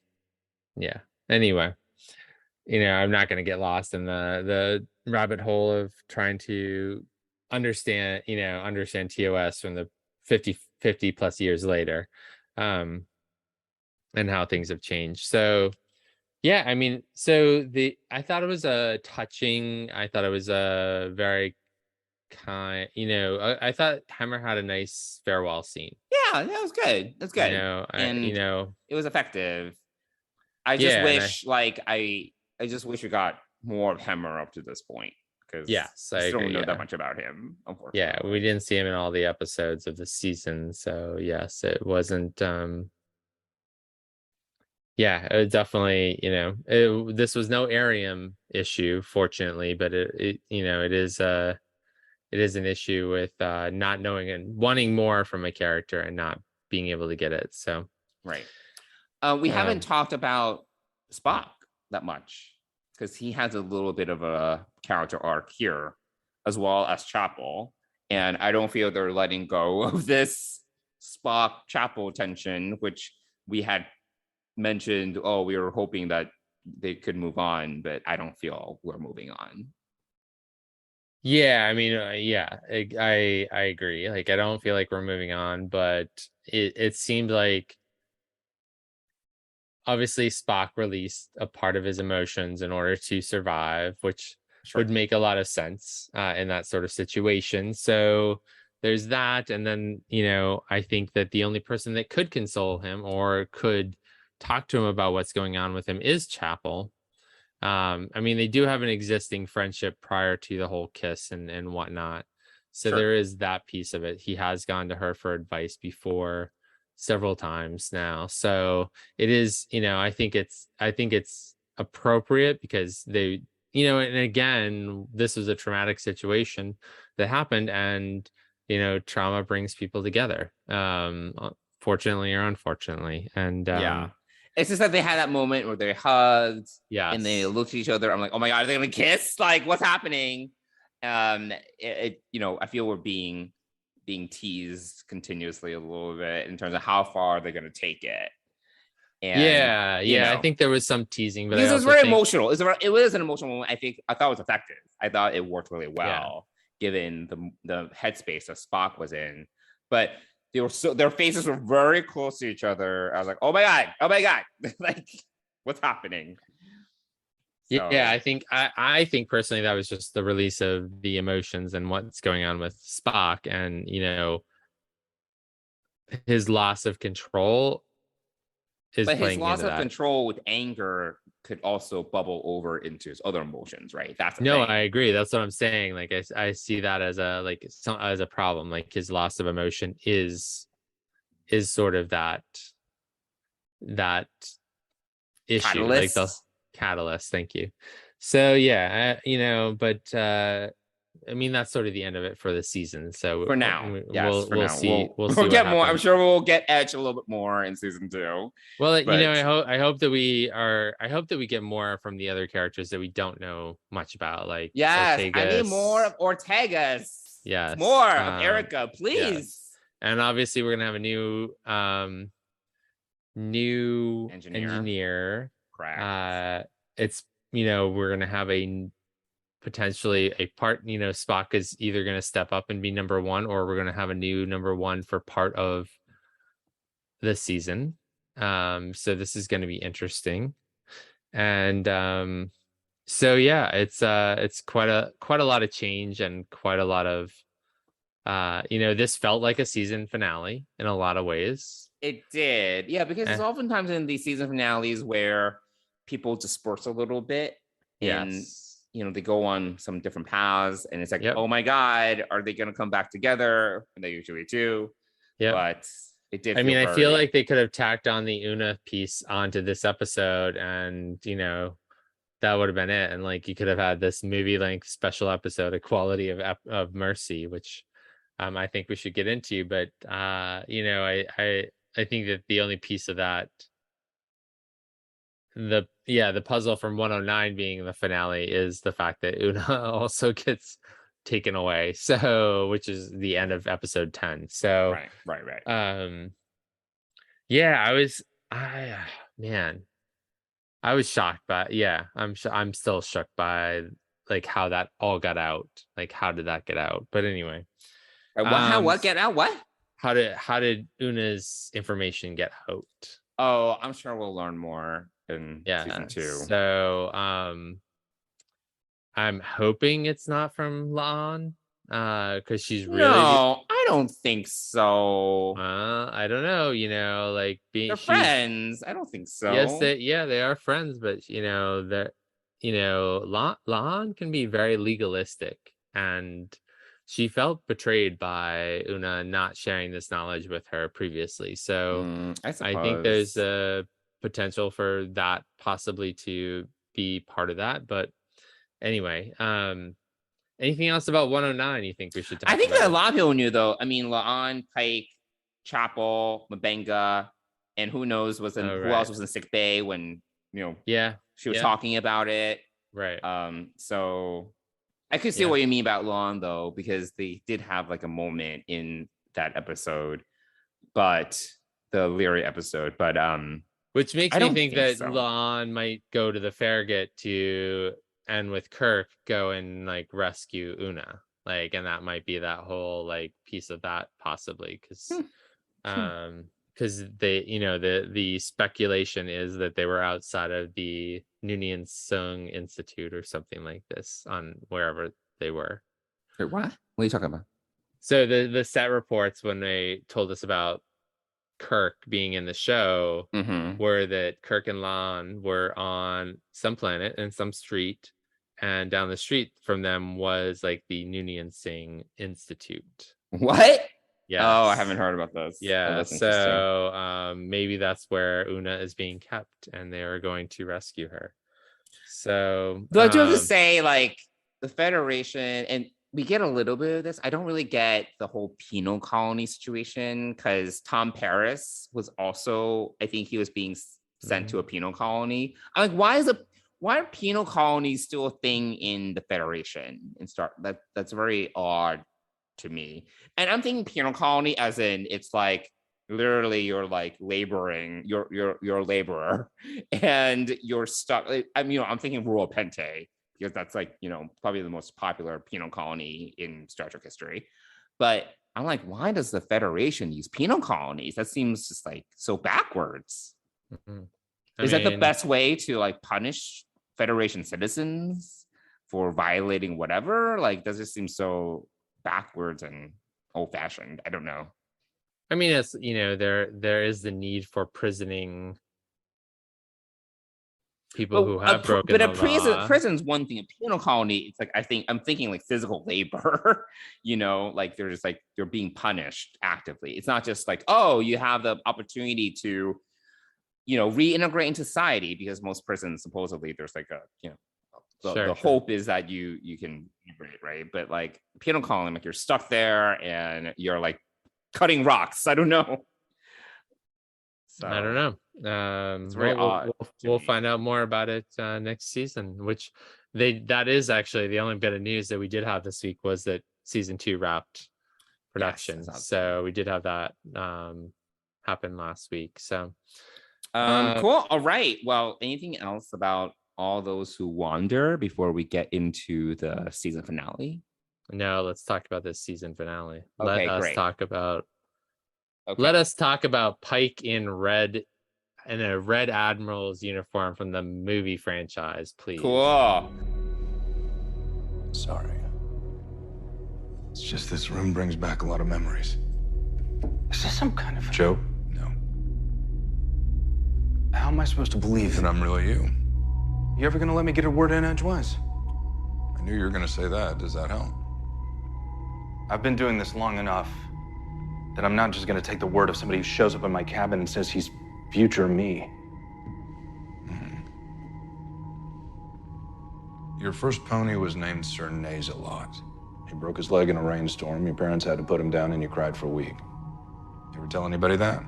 yeah. Anyway, I'm not going to get lost in the rabbit hole of trying to understand TOS from the 50 plus years later, and how things have changed. So yeah, I mean, I thought it was I thought it was a very kind, I thought Hemmer had a nice farewell scene. Yeah, that was good. That's good. It was effective. I just wish, I just wish we got more of Hemmer up to this point, because Yes, we I still don't agree. know Yeah. that much about him, Yeah, unfortunately. we didn't see him in all the episodes of the season, so yes, it wasn't. Yeah, it definitely, this was no Arium issue, fortunately, but it is an issue with not knowing and wanting more from a character and not being able to get it. So, Right. We haven't talked about Spock that much because he has a little bit of a character arc here, as well as Chapel. And I don't feel they're letting go of this Spock Chapel tension, which we had mentioned. Oh, we were hoping that they could move on, but I don't feel we're moving on. yeah, I mean, yeah, I agree. Like, I don't feel like we're moving on, but it seemed like obviously Spock released a part of his emotions in order to survive, which Sure. would make a lot of sense in that sort of situation. So there's that. And then, I think that the only person that could console him or could talk to him about what's going on with him is Chapel. I mean, they do have an existing friendship prior to the whole kiss and whatnot. So Sure. there is that piece of it. He has gone to her for advice before several times now. So it is, I think it's appropriate because they, and again, this was a traumatic situation that happened, and trauma brings people together. Fortunately or unfortunately. And Yeah. It's just that they had that moment where they hugged and they yes. looked at each other. I'm like, oh my God, are they gonna kiss? Like, what's happening? I feel we're being teased continuously a little bit in terms of how far they're gonna take it. And Yeah, I think there was some teasing, but I because it was also very think emotional. It was an emotional moment. I thought it was effective. I thought it worked really well given the headspace that Spock was in. But their faces were very close to each other. I was like, oh my God, like what's happening? yeah, I think personally that was just the release of the emotions and what's going on with Spock, and his loss of control is but his playing loss into of that. control with anger could also bubble over into his other emotions, right? That's the No, thing. I agree. That's what I'm saying. Like I see that as a problem. Like his loss of emotion is sort of that issue, like the Catalyst. catalyst. Thank you. So yeah, but I mean that's sort of the end of it for the season. So For now, yes. For we'll now, see we'll what get more. I'm happens. sure we'll get Edge a little bit more in season 2. Well, but I hope that we get more from the other characters that we don't know much about, like yes, I need Ortegas. more of Ortegas. Yes, more of Erica, please. Yes. And obviously, we're gonna have a new engineer. Correct. It's we're gonna have potentially a part. Spock is either gonna step up and be number one, or we're gonna have a new number one for part of the season. So this is going to be interesting, and so yeah, it's quite a lot of change and quite a lot of this felt like a season finale in a lot of ways. It did, yeah, because it's oftentimes in these season finales where people disperse a little bit, and they go on some different paths, and it's like, oh my God, are they going to come back together? And they usually do. Yeah, but it did. I mean, I feel like they could have tacked on the Una piece onto this episode, and that would have been it. And like you could have had this movie length special episode, Equality of Mercy, which I think we should get into. But I think that the only piece of that, the puzzle from 109 being the finale, is the fact that Una also gets taken away, so which is the end of episode 10. So right. Yeah, I was shocked by I'm still shocked by like how that all got out. Like how did that get out? But anyway, what get out? What? How did Una's information get out? Oh, I'm sure we'll learn more in season 2. So I'm hoping it's not from La'an, because she's really. No, I don't think so. I don't know. Like being they're friends. I don't think so. Yes, they are friends, but that Lan can be very legalistic, and she felt betrayed by Una not sharing this knowledge with her previously. So I think there's a potential for that possibly to be part of that. But anyway, anything else about 109 you think we should talk I think about? that a lot of people knew, though. I mean, La'an, Pike, Chapel, Mabenga, and who knows who else was in sick bay when she was talking about it. Right. So I could see what you mean about La'an, though, because they did have like a moment in that episode, but the Leary episode, but which makes me think that so. La'an might go to the Farragut and with Kirk go and like rescue Una, like, and that might be that whole like piece of that possibly, because they, the speculation is that they were outside of the Noonien Sung Institute or something like this on wherever they were. Wait, what are you talking about? So the set reports when they told us about Kirk being in the show were that Kirk and La'an were on some planet in some street, and down the street from them was like the Noonien Singh Institute. What? Yeah. Oh, I haven't heard about those. Yeah. So maybe that's where Una is being kept, and they are going to rescue her. So, though I do have to say, like, the Federation, and we get a little bit of this. I don't really get the whole penal colony situation, because Tom Paris was also, I think he was being sent to a penal colony. I'm like, why are penal colonies still a thing in the Federation? That's very odd to me. And I'm thinking penal colony as in it's like literally you're like laboring, you're a laborer, and you're stuck. I'm thinking Rural Pente, because that's like, probably the most popular penal colony in Star Trek history. But I'm like, why does the Federation use penal colonies? That seems just like so backwards. Is that the best way to like punish Federation citizens for violating whatever? Like, does it seem so backwards and old-fashioned? I don't know. I mean, it's, there is the need for prisoning people who have broken the law. Prison's one thing. A penal colony, it's like, I'm thinking like physical labor, like they're just like, you're being punished actively. It's not just like, oh, you have the opportunity to, reintegrate into society, because most prisons, supposedly, there's like the hope is that you can integrate, right? But like penal colony, like you're stuck there and you're like cutting rocks. I don't know. So, I don't know. Right, we'll find out more about it next season, which that is actually the only bit of news that we did have this week, was that season 2 wrapped production. Yes, so we did have that happen last week. So cool. All right. Well, anything else about All Those Who Wander before we get into the season finale? No, let's talk about this season finale. Okay, Let us great. talk about Okay. Let us talk about Pike in a Red Admiral's uniform from the movie franchise, please. Cool. Sorry. It's just this room brings back a lot of memories. Is this some kind of Joke? No. How am I supposed to believe That I'm really you. You ever gonna let me get a word in edgewise? I knew you were gonna say that. Does that help? I've been doing this long enough that I'm not just gonna take the word of somebody who shows up in my cabin and says he's future me. Your first pony was named Sir Naze-a-Lot. He broke his leg in a rainstorm. Your parents had to put him down and you cried for a week. You ever tell anybody that?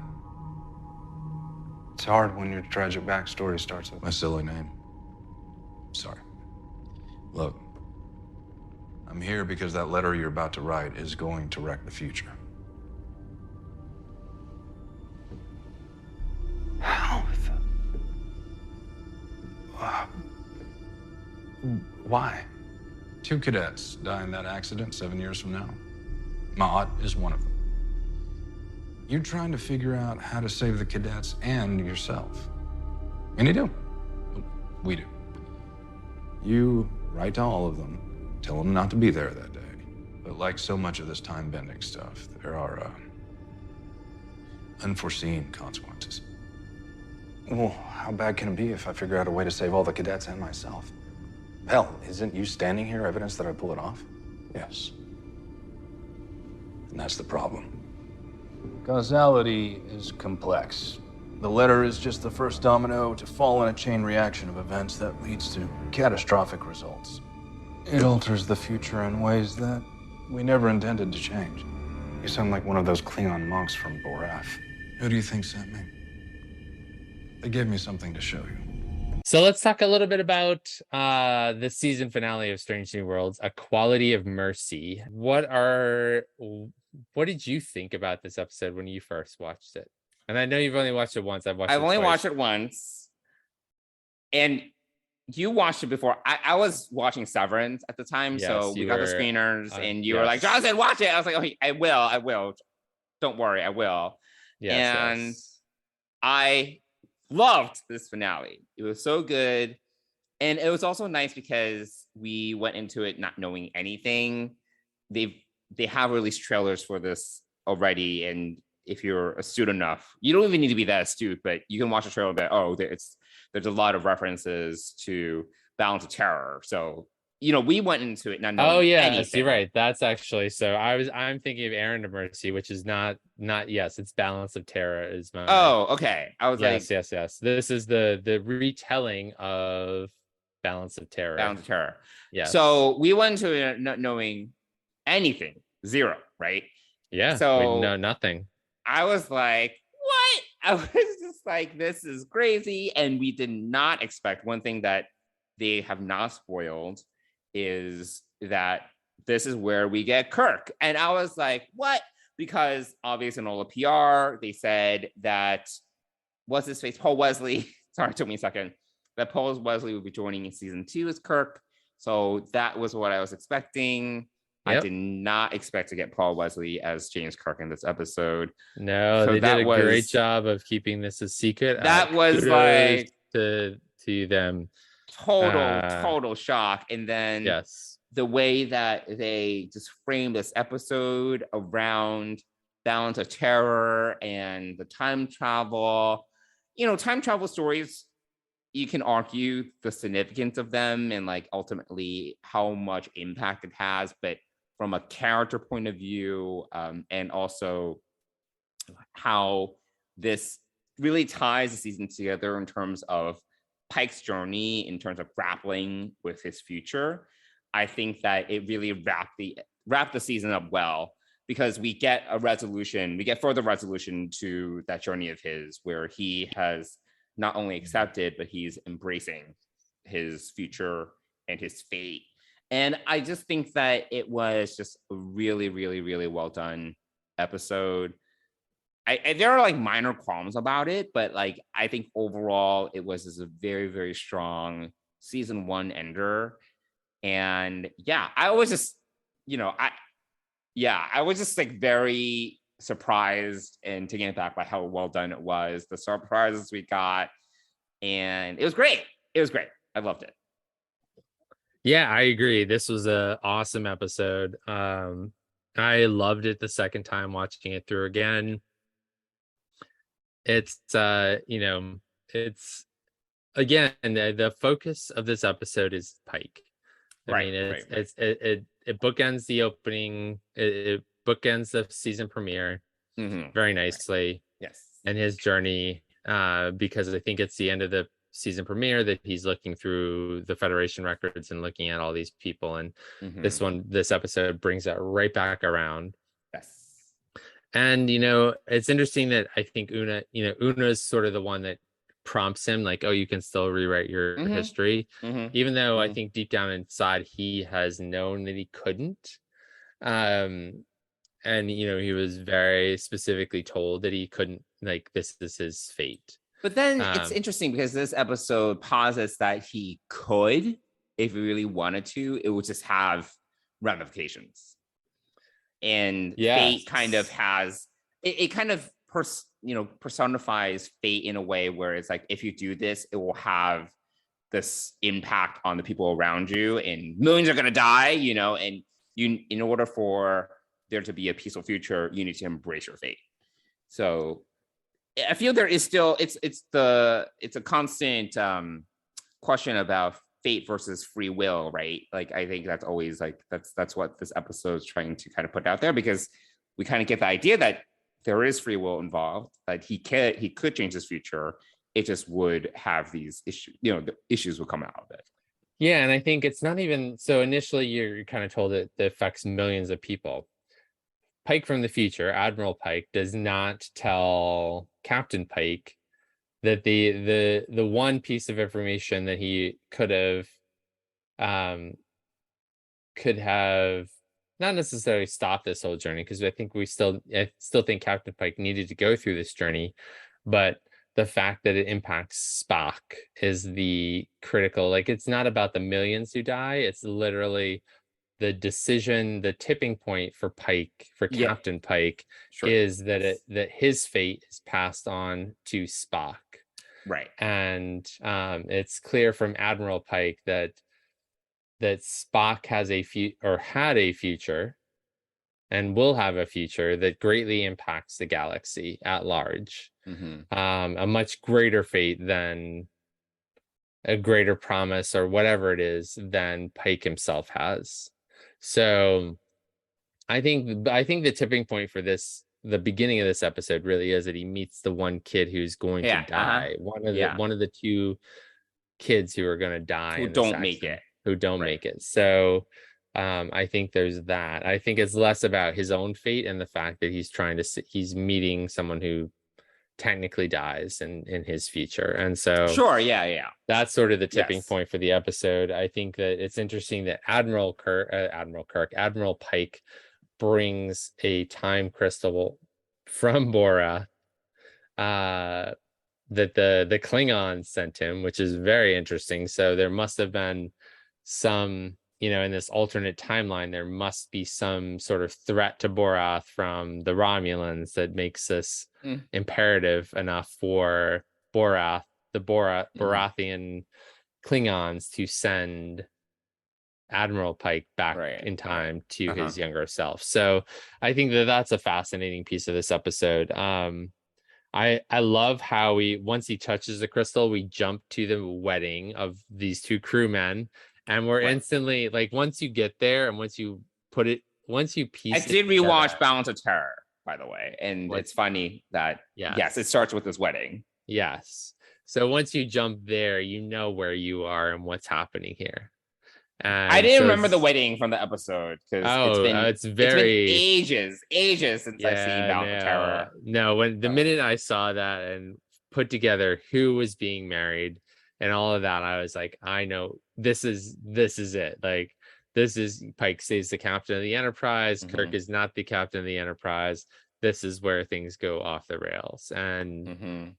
It's hard when your tragic backstory starts with My silly name. Sorry. Look, I'm here because that letter you're about to write is going to wreck the future. How why? 2 cadets die in that accident 7 years from now. Ma'at is one of them. You're trying to figure out how to save the cadets and yourself. And you do. We do. You write to all of them, tell them not to be there that day. But like so much of this time-bending stuff, there are unforeseen consequences. Well, how bad can it be if I figure out a way to save all the cadets and myself? Hell, isn't you standing here evidence that I pull it off? Yes. And that's the problem. Causality is complex. The letter is just the first domino to fall in a chain reaction of events that leads to catastrophic results. It alters the future in ways that we never intended to change. You sound like one of those Klingon monks from Borath. Who do you think sent me? They gave me something to show you. So let's talk a little bit about the season finale of Strange New Worlds, A Quality of Mercy. What did you think about this episode when you first watched it? And I know you've only watched it once. I've only watched it once. And you watched it before. I was watching Severance at the time, Yes, so we got the screeners, and you were like, yes. Jonathan, watch it. I was like, oh, I will. Don't worry, I will. Yes. I loved this finale. It was so good. And it was also nice because we went into it not knowing anything. They have released trailers for this already, and if you're astute enough, you don't even need to be that astute, but you can watch a trailer that, there's a lot of references to Balance of Terror. So, we went into it not knowing anything. You're right. That's actually, so I'm thinking of Errand of Mercy, which is not yes, it's Balance of Terror is my. Oh, okay. I was yes. This is the retelling of Balance of Terror. Balance of Terror. Yeah. So we went into it not knowing anything, zero, right? Yeah. So we know nothing. I was like, what? I was just like, this is crazy. And we did not expect, one thing that they have not spoiled is that this is where we get Kirk. And I was like, what? Because obviously in all the PR, they said that, what's his face? Paul Wesley. Sorry, it took me a second. That Paul Wesley would be joining in season 2 as Kirk. So that was what I was expecting. Yep. I did not expect to get Paul Wesley as James Kirk in this episode. No, so they did a great job of keeping this a secret. That was like to them. Total shock. And then the way that they just framed this episode around Balance of Terror and the time travel. Time travel stories, you can argue the significance of them and like ultimately how much impact it has, but from a character point of view, and also how this really ties the season together in terms of Pike's journey, in terms of grappling with his future. I think that it really wrapped the season up well, because we get further resolution to that journey of his, where he has not only accepted, but he's embracing his future and his fate. And I just think that it was just a really, really, really well done episode. There are like minor qualms about it, but like I think overall it was just a very, very strong season 1 ender. And yeah, I was just, I was just like very surprised and taken aback by how well done it was, the surprises we got, and it was great. I loved it. Yeah, I agree. This was an awesome episode. I loved it the second time watching it through again. It's it's again, the focus of this episode is Pike. I mean, it bookends the opening, it bookends the season premiere very nicely. Yes. And his journey, because I think it's the end of the season premiere that he's looking through the Federation records and looking at all these people, and this episode brings that right back around. Yes. And it's interesting that I think Una is sort of the one that prompts him, like, oh, you can still rewrite your history, even though I think deep down inside he has known that he couldn't. And he was very specifically told that he couldn't, like, this is his fate. But then it's interesting because this episode posits that he could, if he really wanted to. It would just have ramifications. And fate kind of has it kind of personifies fate in a way where it's like, if you do this, it will have this impact on the people around you, and millions are going to die, and you, in order for there to be a peaceful future, you need to embrace your fate. So I feel there is still, it's a constant question about fate versus free will, right? Like I think that's always like that's what this episode is trying to kind of put out there, because we kind of get the idea that there is free will involved, that he could change his future. It just would have these issues, the issues would come out of it. Yeah, and I think it's not even so. Initially, you're kind of told it affects millions of people. Pike from the future, Admiral Pike, does not tell Captain Pike that the one piece of information that he could have not necessarily stopped this whole journey, because I still think Captain Pike needed to go through this journey, but the fact that it impacts Spock is the critical. Like, it's not about the millions who die, it's literally the decision, the tipping point for Captain Pike, is that his fate is passed on to Spock. Right. And it's clear from Admiral Pike that Spock had a future and will have a future that greatly impacts the galaxy at large. A much greater fate than a greater promise or whatever it is than Pike himself has. So I think the tipping point for this, the beginning of this episode, really is that he meets the one kid who's going to die. One of the two kids who are going to die, who don't make it. So I think there's that. I think it's less about his own fate and the fact that he's meeting someone who technically dies in his future. And so that's sort of the tipping point for the episode. I think that it's interesting that Admiral Pike brings a time crystal from Bora that the Klingons sent him, which is very interesting. So there must have been some, in this alternate timeline, there must be some sort of threat to Borath from the Romulans that makes this imperative enough for Borathian Klingons to send Admiral Pike back in time to his younger self. So I think that's a fascinating piece of this episode. I love how once he touches the crystal, we jump to the wedding of these two crewmen, and we're instantly like, once you get there and once you piece. I did rewatch Balance of Terror, by the way, and it's funny that it starts with this wedding. Yes. So once you jump there, you know where you are and what's happening here. And I didn't remember the wedding from the episode because it's been ages since I've seen Balance of Terror. No, when the minute I saw that and put together who was being married and all of that, I was like, I know this is it. Like, this is Pike stays the captain of the Enterprise. Kirk is not the captain of the Enterprise. This is where things go off the rails. And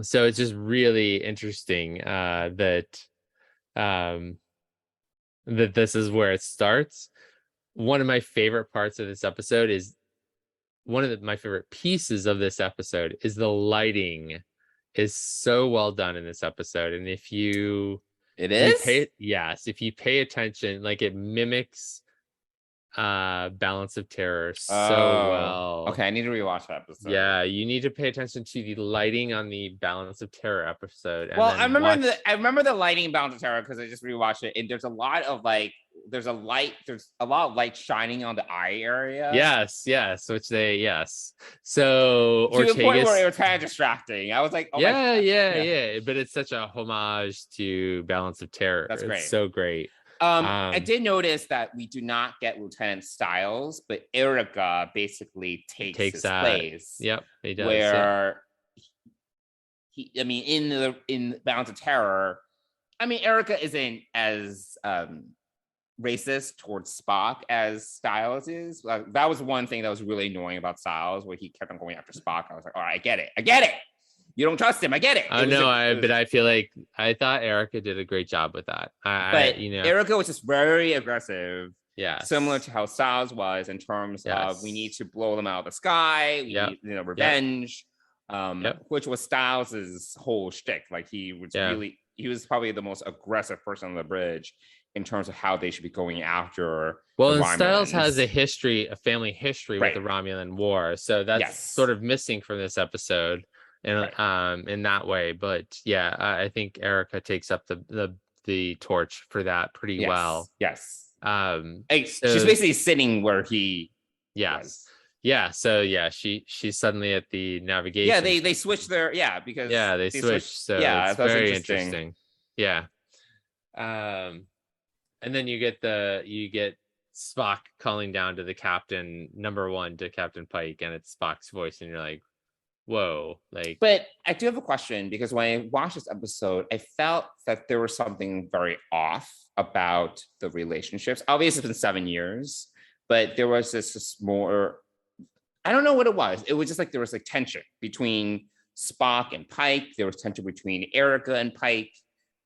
so it's just really interesting that this is where it starts. One of my favorite parts of this episode is my favorite pieces of this episode is the lighting is so well done in this episode. And if you pay attention, like, it mimics Balance of Terror so well. Okay, I need to rewatch that episode. Yeah, you need to pay attention to the lighting on the Balance of Terror episode. Well, I remember the lighting in Balance of Terror because I just rewatched it, and there's a lot of light shining on the eye area. Yes. So to the point where it was kind of distracting. I was like, but it's such a homage to Balance of Terror. That's great. It's so great. I did notice that we do not get Lieutenant Styles, but Erica basically takes his place. Yep, he does. Where in Balance of Terror, Erica isn't as racist towards Spock as Styles is. That was one thing that was really annoying about Styles, where he kept on going after Spock. I was like, all right, I get it. You don't trust him. I get it. But I feel like I thought Erica did a great job with that. Erica was just very aggressive. Yeah. Similar to how Styles was in terms of we need to blow them out of the sky. We need, revenge. Which was Styles's whole shtick. Like, he was he was probably the most aggressive person on the bridge in terms of how they should be going after. Well, and Styles has a family history with the Romulan War. So that's sort of missing from this episode. In that way, but I think Erica takes up the the torch for that pretty well. Yes. So- She's basically sitting where he Yes. was. Yeah. So yeah, she's suddenly at the navigation. Yeah, they switched their because they switched. So yeah, it's that's very interesting. Yeah. And then you get Spock calling down to the captain, number one, to Captain Pike, and it's Spock's voice, and you're like, whoa, like. But I do have a question, because when I watched this episode, I felt that there was something very off about the relationships. Obviously, it's been 7 years, but there was this more, I don't know what it was. It was just like there was like tension between Spock and Pike. There was tension between Erica and Pike.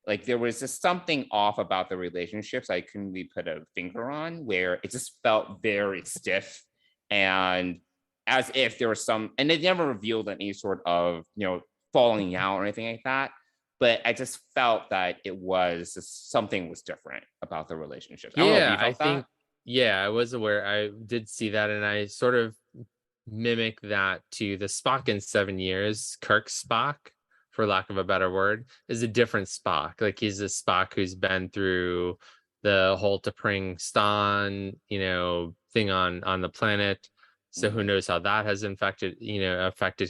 Like there was just something off about the relationships I couldn't really put a finger on, where it just felt very stiff, and as if there was some, and they never revealed any sort of, falling out or anything like that. But I just felt that it was just, something was different about the relationships. I was aware. I did see that, and I sort of mimic that to the Spock in 7 years. Kirk Spock, for lack of a better word, is a different Spock. Like he's a Spock who's been through the whole T'Pring Stan, thing on the planet. So who knows how that has affected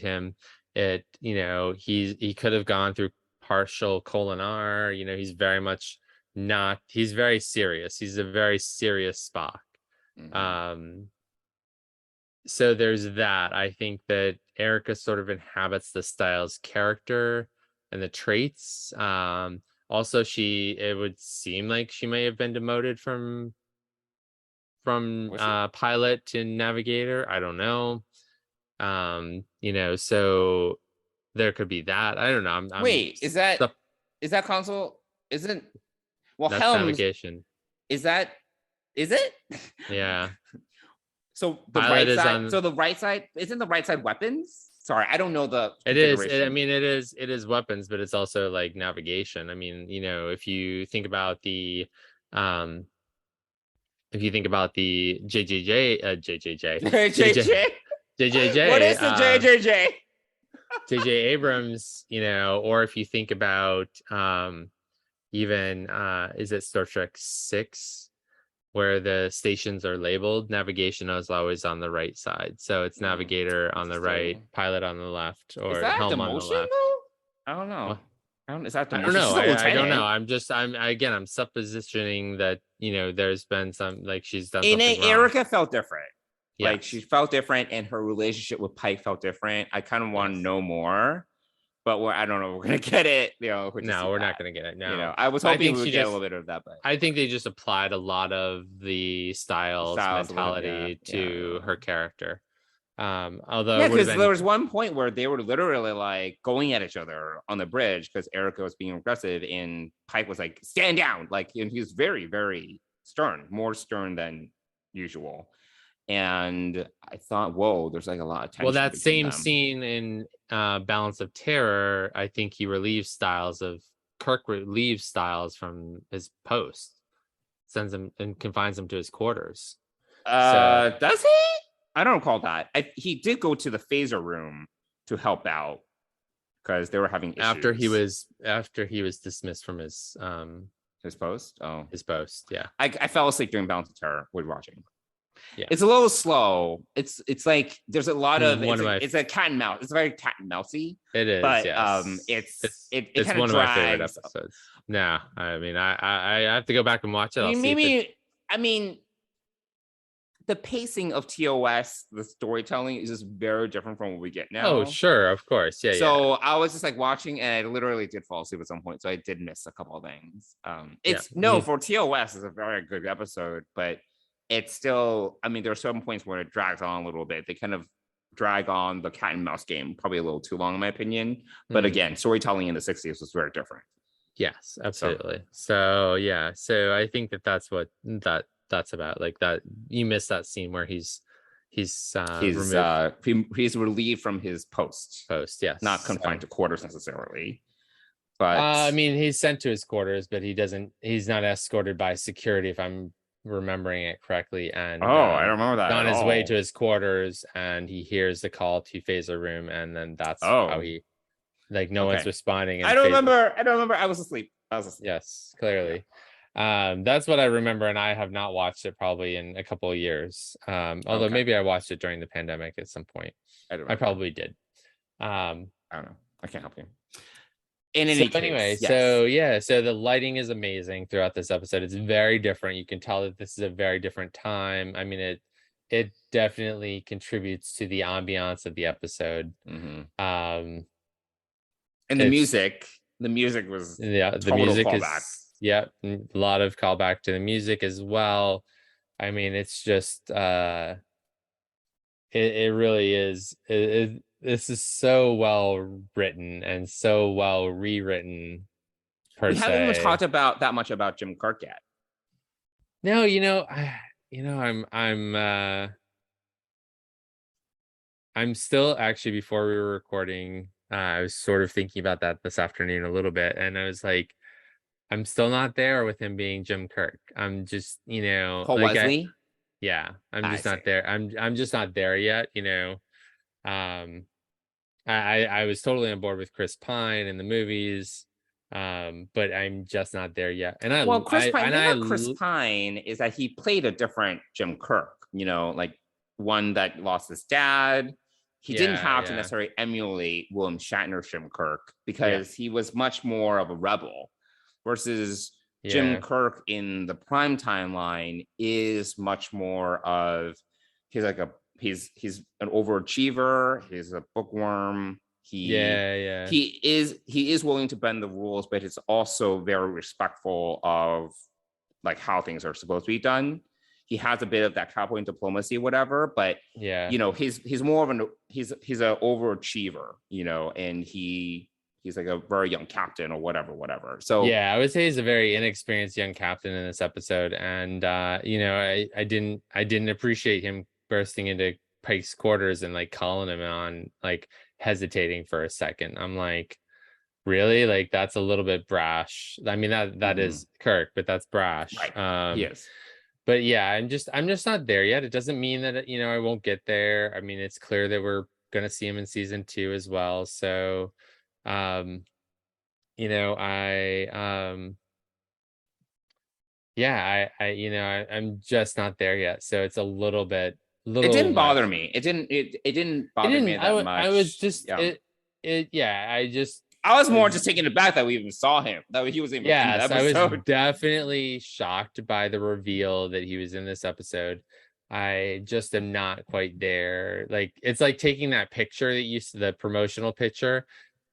him. He could have gone through partial Kolinahr. He's very much not. He's very serious. He's a very serious Spock. Mhm. So there's that. I think that Erica sort of inhabits the Styles character and the traits. Also, it would seem like she may have been demoted from pilot to navigator. I don't know. So there could be that. I don't know. Wait, is that console? Isn't that's Helms navigation? Is it? Yeah. So the Pilot right is side. So the right side, isn't the right side weapons? Sorry, I don't know the. It is. configuration. It is weapons, but it's also like navigation. I mean, if you think about the, JJJ, JJJ. What is the JJJ? JJ Abrams, or if you think about even is it Star Trek 6, where the stations are labeled, navigation is always on the right side. So it's navigator on the right, pilot on the left, or Is that helm on the demotion left. though? I don't know. What? Is that I demotion? don't know. She's a I don't lieutenant. know. I'm suppositioning that, there's been some, like she's done In something wrong. Erica felt different. Yeah. Like she felt different, and her relationship with Pike felt different. I kind of want to know more, but I don't know if we're gonna get it. No, we're not gonna get it. No, I was I hoping think we would she get a just- little bit of that, but I think they just applied a lot of the Styles Styles a little, mentality yeah, to yeah. her character. Although yeah, it would've because been- there was one point where they were literally like going at each other on the bridge because Erica was being aggressive, and Pike was like, "Stand down!" Like, and he was very, very stern, more stern than usual. And I thought, whoa, there's like a lot of tension. well, that between same them. scene in Balance of Terror, I think Kirk relieves Styles from his post, sends him and confines him to his quarters. Does he? I don't recall that. He did go to the phaser room to help out because they were having issues. After he was dismissed from his post. Oh, his post. Yeah. I fell asleep during Balance of Terror with watching. Yeah. It's a little slow. It's like there's a lot of it's a cat and mouse. It's very cat and mousey. It is, but yes. it It's kind one of of my favorite drags. episodes. No, I mean I have to go back and watch it. I'll see if it- I mean, the pacing of TOS, the storytelling is just very different from what we get now. Oh, sure, of course. Yeah. So I was just like watching, and I literally did fall asleep at some point. So I did miss a couple of things. For TOS, it's a very good episode, but it's still, I mean, there are certain points where it drags on a little bit. They kind of drag on the cat and mouse game probably a little too long, in my opinion. But again, storytelling in the 60s was very different. Yes, absolutely. So yeah, so I think that's what that's about. Like that, you missed that scene where he's relieved from his post. Yes, Not confined to quarters necessarily. But I mean, he's sent to his quarters, but he's not escorted by security, if I'm remembering it correctly. And I don't remember that. on his way to his quarters, and he hears the call to phaser room, and then that's how he, like, no one's responding. I don't remember. I was asleep. Yes, clearly. That's what I remember, and I have not watched it probably in a couple of years. Although Okay. maybe I watched it during the pandemic at some point. I don't I know. probably did. I don't know. I can't help you. In So any case, anyway, yes. so yeah, so the lighting is amazing throughout this episode. It's very different. You can tell that this is a very different time. I mean, it definitely contributes to the ambiance of the episode. Mhm. Um, And the it's- music was yeah, the total music callback. is a lot of callback to the music as well. I mean, it's just it really is. This is so well written and so well rewritten. Per We haven't even se. talked about that much about Jim Kirk yet. No, I'm still actually, before we were recording, I was sort of thinking about that this afternoon a little bit, and I was like, I'm still not there with him being Jim Kirk. I'm just, Paul like Wesley. I'm I just not see. there. I'm just not there yet, Um, I was totally on board with Chris Pine in the movies, but I'm just not there yet. And Well, Chris Pine. and I Chris Pine is that he played a different Jim Kirk. Like one that lost his dad. He didn't have to necessarily emulate William Shatner's Jim Kirk because he was much more of a rebel, versus Jim Kirk in the prime timeline is much more of he's an overachiever. He's a bookworm. He is willing to bend the rules, but it's also very respectful of like how things are supposed to be done. He has a bit of that cowboy diplomacy, whatever, but he's more of he's an overachiever, and he's like a very young captain or whatever. So I would say he's a very inexperienced young captain in this episode, and I didn't appreciate him bursting into Pike's quarters and like calling him on, like hesitating for a second. I'm like, really? Like, that's a little bit brash. I mean, that is Kirk, but that's brash. Right. Yes. But yeah, I'm just not there yet. It doesn't mean that I won't get there. I mean, it's clear that we're gonna see him in season 2 as well. So I'm just not there yet. So it's a little bit. It didn't bother me. It didn't bother me that much. I was just I was more just taken aback that we even saw him, that he was even in the episode. I was definitely shocked by the reveal that he was in this episode. I just am not quite there. Like, it's like taking that picture that the promotional picture,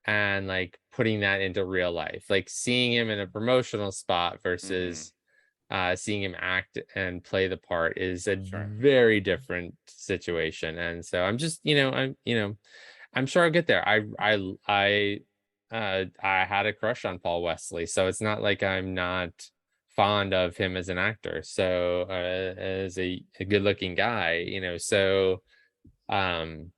and like putting that into real life, like seeing him in a promotional spot versus seeing him act and play the part is a very different situation. And so I'm just, I'm sure I'll get there. I had a crush on Paul Wesley, so it's not like I'm not fond of him as an actor. So as a good-looking guy, so I'm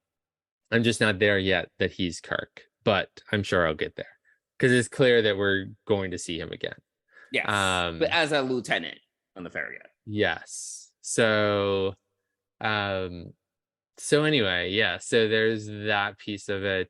just not there yet that he's Kirk, but I'm sure I'll get there because it's clear that we're going to see him again. Yes, but as a lieutenant on the Farragut. Yes. So anyway, so there's that piece of it.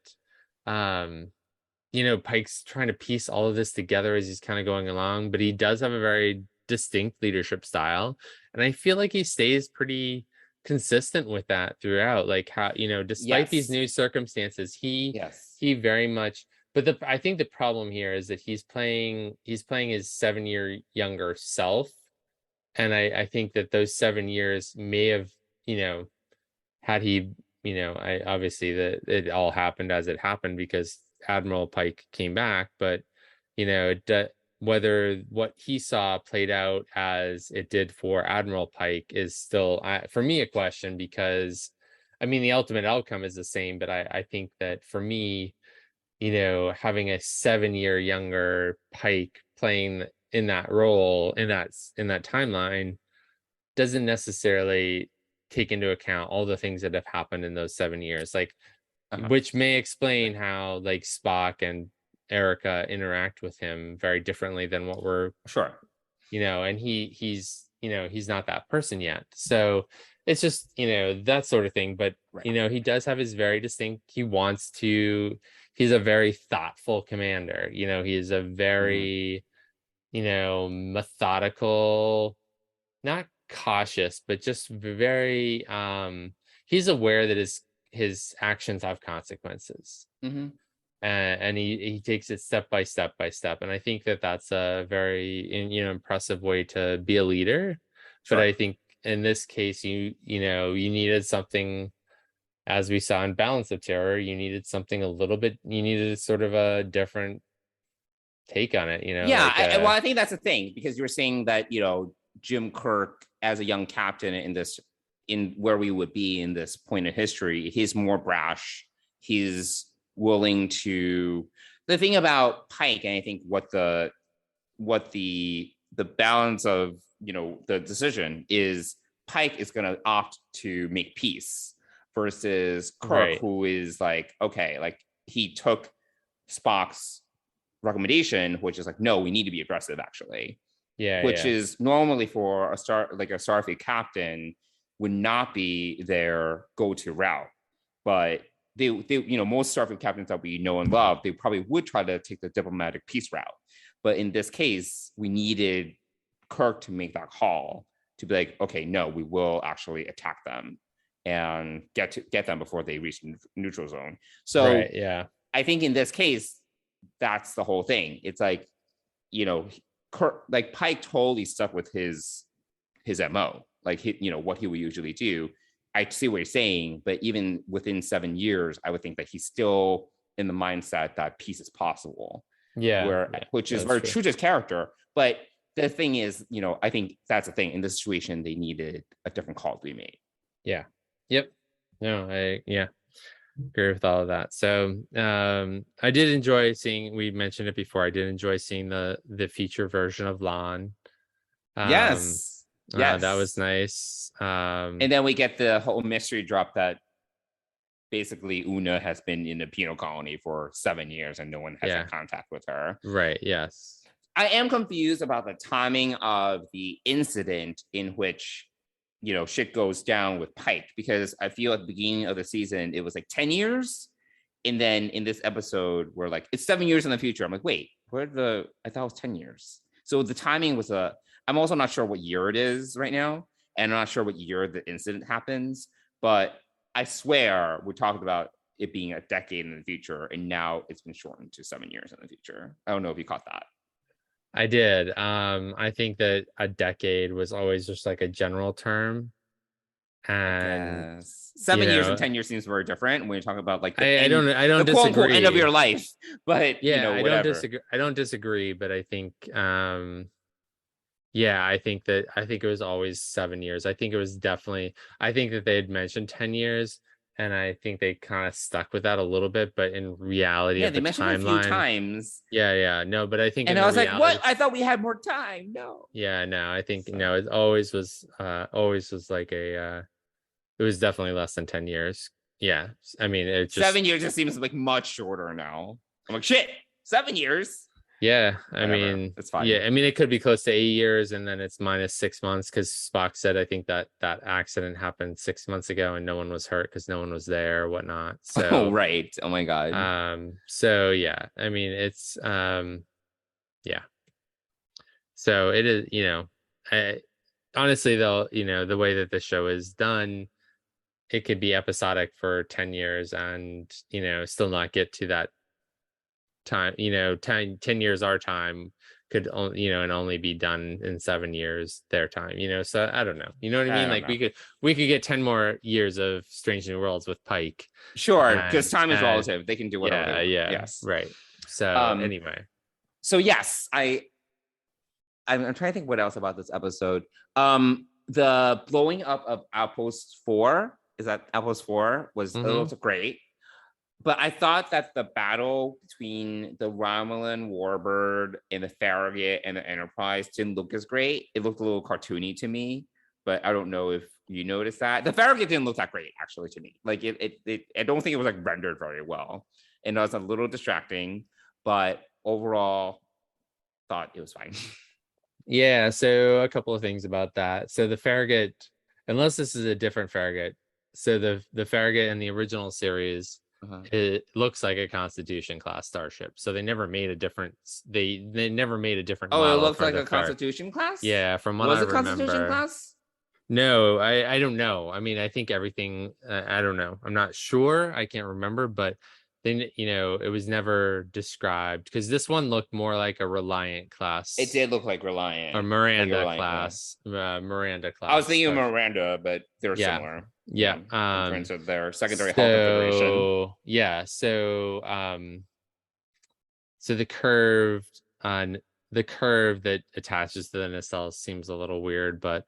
Pike's trying to piece all of this together as he's kind of going along, but he does have a very distinct leadership style, and I feel like he stays pretty consistent with that throughout. Like, how, despite these new circumstances, he very much. But I think the problem here is that he's playing his 7-year younger self, and I think that those 7 years may have, had he, I obviously that it all happened as it happened because Admiral Pike came back, but whether what he saw played out as it did for Admiral Pike is still, for me, a question, because I mean the ultimate outcome is the same, but I think that for me, having a 7-year younger Pike playing in that role in that timeline doesn't necessarily take into account all the things that have happened in those 7 years, like which may explain how like Spock and Erica interact with him very differently than what we're and he's not that person yet. So it's just, that sort of thing. But he does have his very distinct, he's a very thoughtful commander. He is a very methodical, not cautious, but just very he's aware that his actions have consequences. Mhm. And he takes it step by step by step, and I think that that's a very impressive way to be a leader. But Sure. I think in this case, you needed something, as we saw in Balance of Terror, you needed something a little bit, you needed sort of a different take on it, Yeah, like well, I think that's the thing, because you were saying that Jim Kirk as a young captain in where we would be in this point in history, he's more brash. He's willing to. The thing about Pike, and I think what the balance of the decision is, Pike is going to opt to make peace versus Kirk, Right. who is like, okay, like he took Spock's recommendation, which is like, no, we need to be aggressive, actually. Yeah, Which yeah. is normally for a Starfleet captain would not be their go-to route. But they most Starfleet captains that we know and love, they probably would try to take the diplomatic peace route. But in this case, we needed Kirk to make that call to be like, okay, no, we will actually attack them and get them before they reach neutral zone. So Right, yeah. I think in this case, that's the whole thing. It's like, Kirk, like Pike totally stuck with his MO, like what he would usually do. I see what you're saying, but even within 7 years, I would think that he's still in the mindset that peace is possible. Yeah, Which is that's very true. true to his character. But the thing is, I think that's the thing. In this situation, they needed a different call to be made. Yeah. Yep. No, I agree with all of that. So I did enjoy seeing, we mentioned it before, I did enjoy seeing the feature version of Lon. Yes. That was nice. And then we get the whole mystery drop that basically Una has been in a penal colony for 7 years and no one has had contact with her. Right. Yes. I am confused about the timing of the incident in which shit goes down with Pike, because I feel at the beginning of the season it was like 10 years, and then in this episode we're like, it's 7 years in the future. I'm like, wait, I thought it was 10 years. So the timing was I'm also not sure what year it is right now, and I'm not sure what year the incident happens, but I swear we talked about it being a decade in the future, and now it's been shortened to 7 years in the future. I don't know if you caught that. I did. I think that a decade was always just like a general term. And 7 years and 10 years seems very different when you're talking about like I don't the disagree. quote unquote end of your life. But yeah, whatever. I don't disagree, but I think I think it was always 7 years. I think that they had mentioned 10 years, and I think they kind of stuck with that a little bit, but in reality, they mentioned it a few times. No, but I think, and I was like, what? I thought we had more time. No. Yeah, no, I think no, it always was like it was definitely less than 10 years. Yeah, I mean, it just 7 years just seems like much shorter now. I'm like, shit, 7 years. Yeah, I Whatever. mean, it's fine. Yeah, I mean, it could be close to 8 years, and then it's minus 6 months because Spock said, I think that accident happened 6 months ago, and no one was hurt because no one was there or whatnot. So, right. Oh my god. So yeah, I mean, it's yeah. So it is, honestly though, the way that the show is done, it could be episodic for 10 years and still not get to that time. 10 years our time could only and only be done in 7 years their time. So I don't know, you know what I mean? Like we could get 10 more years of Strange New Worlds with Pike. Sure, because time is relative. They can do whatever. Yeah. Yes. Right. So anyway. So yes, I'm trying to think what else about this episode. The blowing up of Outpost 4, is that Outpost 4 was it looked great. But I thought that the battle between the Romulan Warbird and the Farragut and the Enterprise didn't look as great. It looked a little cartoony to me, but I don't know if you noticed that. The Farragut didn't look that great, actually, to me. Like I don't think it was like rendered very well. And it was a little distracting, but overall, thought it was fine. Yeah, so a couple of things about that. So the Farragut, unless this is a different Farragut, so the Farragut in the original series it looks like a Constitution class starship. So they never made a different. They never made a different. Oh, it model looks for like the a Constitution class? Yeah, from what Was I it Constitution remember. class? No, I don't know. I mean, I think everything. I don't know. I'm not sure. I can't remember, but then it was never described because this one looked more like a Reliant class. It did look like Reliant. Or Miranda class. Miranda class. I was thinking of Miranda, but they're Yeah. similar. Yeah. In terms of their secondary hull configuration. Yeah. So the curve that attaches to the nacelle seems a little weird, but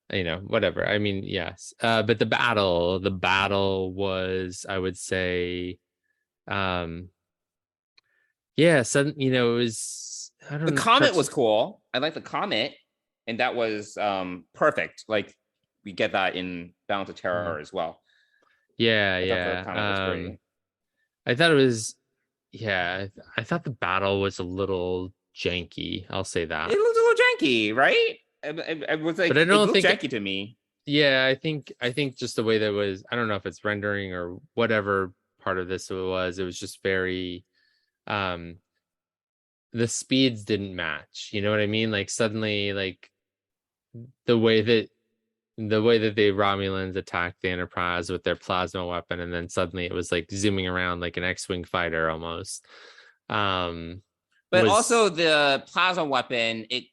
whatever. I mean, yes. But the battle was, I would say, sudden, it was, I don't know. The comet was cool. I like the comet, and that was perfect. Like we get that in Balance of Terror as well. Yeah. I thought it was, I thought the battle was a little janky. I'll say that. It looked a little janky, right? It was like, but I don't think janky to me. Yeah, I think just the way that was, I don't know if it's rendering or whatever part of this it was just very, the speeds didn't match. You know what I mean? Like suddenly, like the way that the Romulans attacked the Enterprise with their plasma weapon, and then suddenly it was like zooming around like an X-wing fighter almost. But also the plasma weapon, it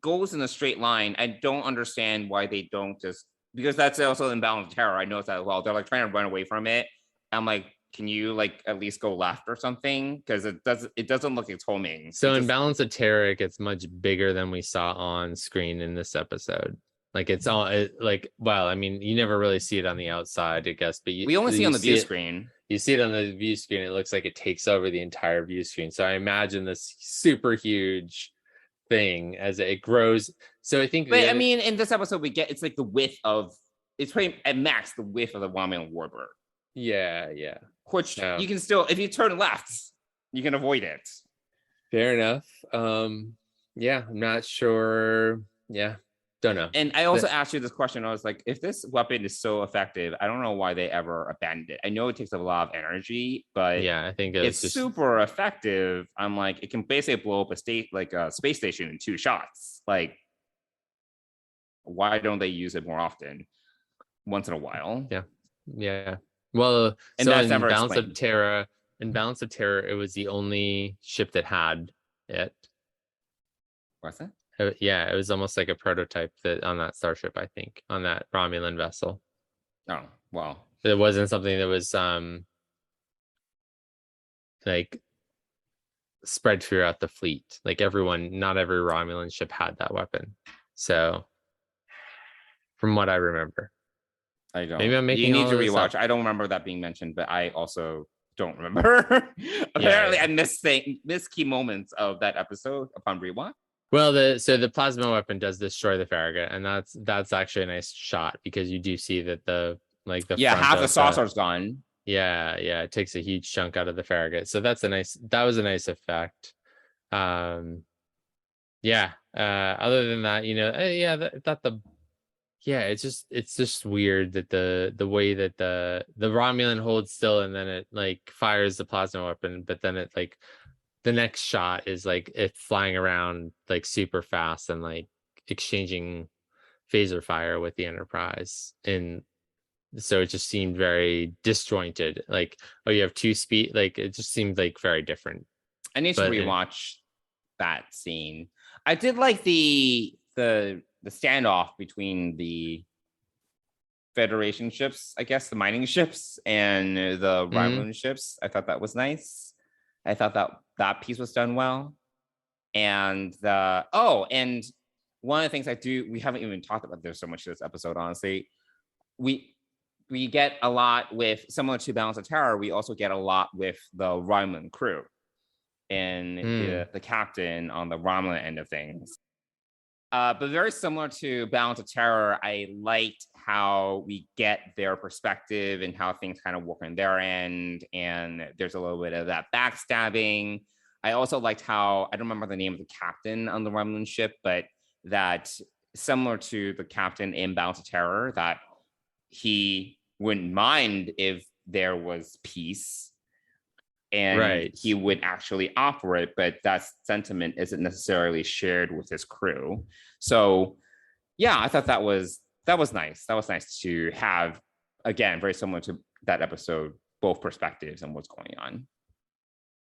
goes in a straight line. I don't understand why they don't just, because that's also in Balance of Terror. I noticed that as well. They're like trying to run away from it. I'm like, can you like at least go left or something? Because it doesn't look it's homing. So in Balance of Terror, it gets much bigger than we saw on screen in this episode. Like it's all well, I mean, you never really see it on the outside, I guess, but we only see on the view screen. You see it on the view screen. It looks like it takes over the entire view screen. So I imagine this super huge thing as it grows. So I think, but I mean, in this episode, we get it's like the width of, it's pretty at max the width of the Romulan warbird. Yeah. Which you can still, if you turn left, you can avoid it. Fair enough. Yeah, I'm not sure. Yeah, don't know. And I also asked you this question. I was like, if this weapon is so effective, I don't know why they ever abandoned it. I know it takes a lot of energy, but yeah, I think it's just super effective. I'm like, it can basically blow up a space station in 2 shots. Like, why don't they use it more often? Once in a while. Yeah. Well, and so that's in never Balance explained. of Terror, it was the only ship that had it. What's that? Yeah, it was almost like a prototype that on that starship, I think, on that Romulan vessel. Oh, well. It wasn't something that was like spread throughout the fleet. Like not every Romulan ship had that weapon. So from what I remember. I don't. Maybe I'm making. You need to rewatch. I don't remember that being mentioned, but I also don't remember. Apparently, I missed key moments of that episode upon rewatch. Well, the plasma weapon does destroy the Farragut, and that's actually a nice shot because you do see that the half the saucer's gone. Yeah, it takes a huge chunk out of the Farragut, so that was a nice effect. Other than that, it's just weird that the way that the Romulan holds still and then it like fires the plasma weapon, but then it like the next shot is like it flying around like super fast and like exchanging phaser fire with the Enterprise, and so it just seemed very disjointed. Like, oh, you have 2 speed, like it just seemed like very different. I need to rewatch that scene. I did like the standoff between the Federation ships, I guess the mining ships, and the Romulan ships. I thought that was nice. I thought that piece was done well. And and one of the things we haven't even talked about, there's so much to this episode, honestly. We get a lot with, similar to Balance of Terror, we also get a lot with the Romulan crew and the captain on the Romulan end of things. But very similar to Balance of Terror, I liked how we get their perspective and how things kind of work on their end. And there's a little bit of that backstabbing. I also liked how, I don't remember the name of the captain on the Romulan ship, but that similar to the captain in Balance of Terror, that he wouldn't mind if there was peace. and Right. he would actually offer it, but that sentiment isn't necessarily shared with his crew. So yeah, I thought that was nice. That was nice to have, again, very similar to that episode, both perspectives and what's going on.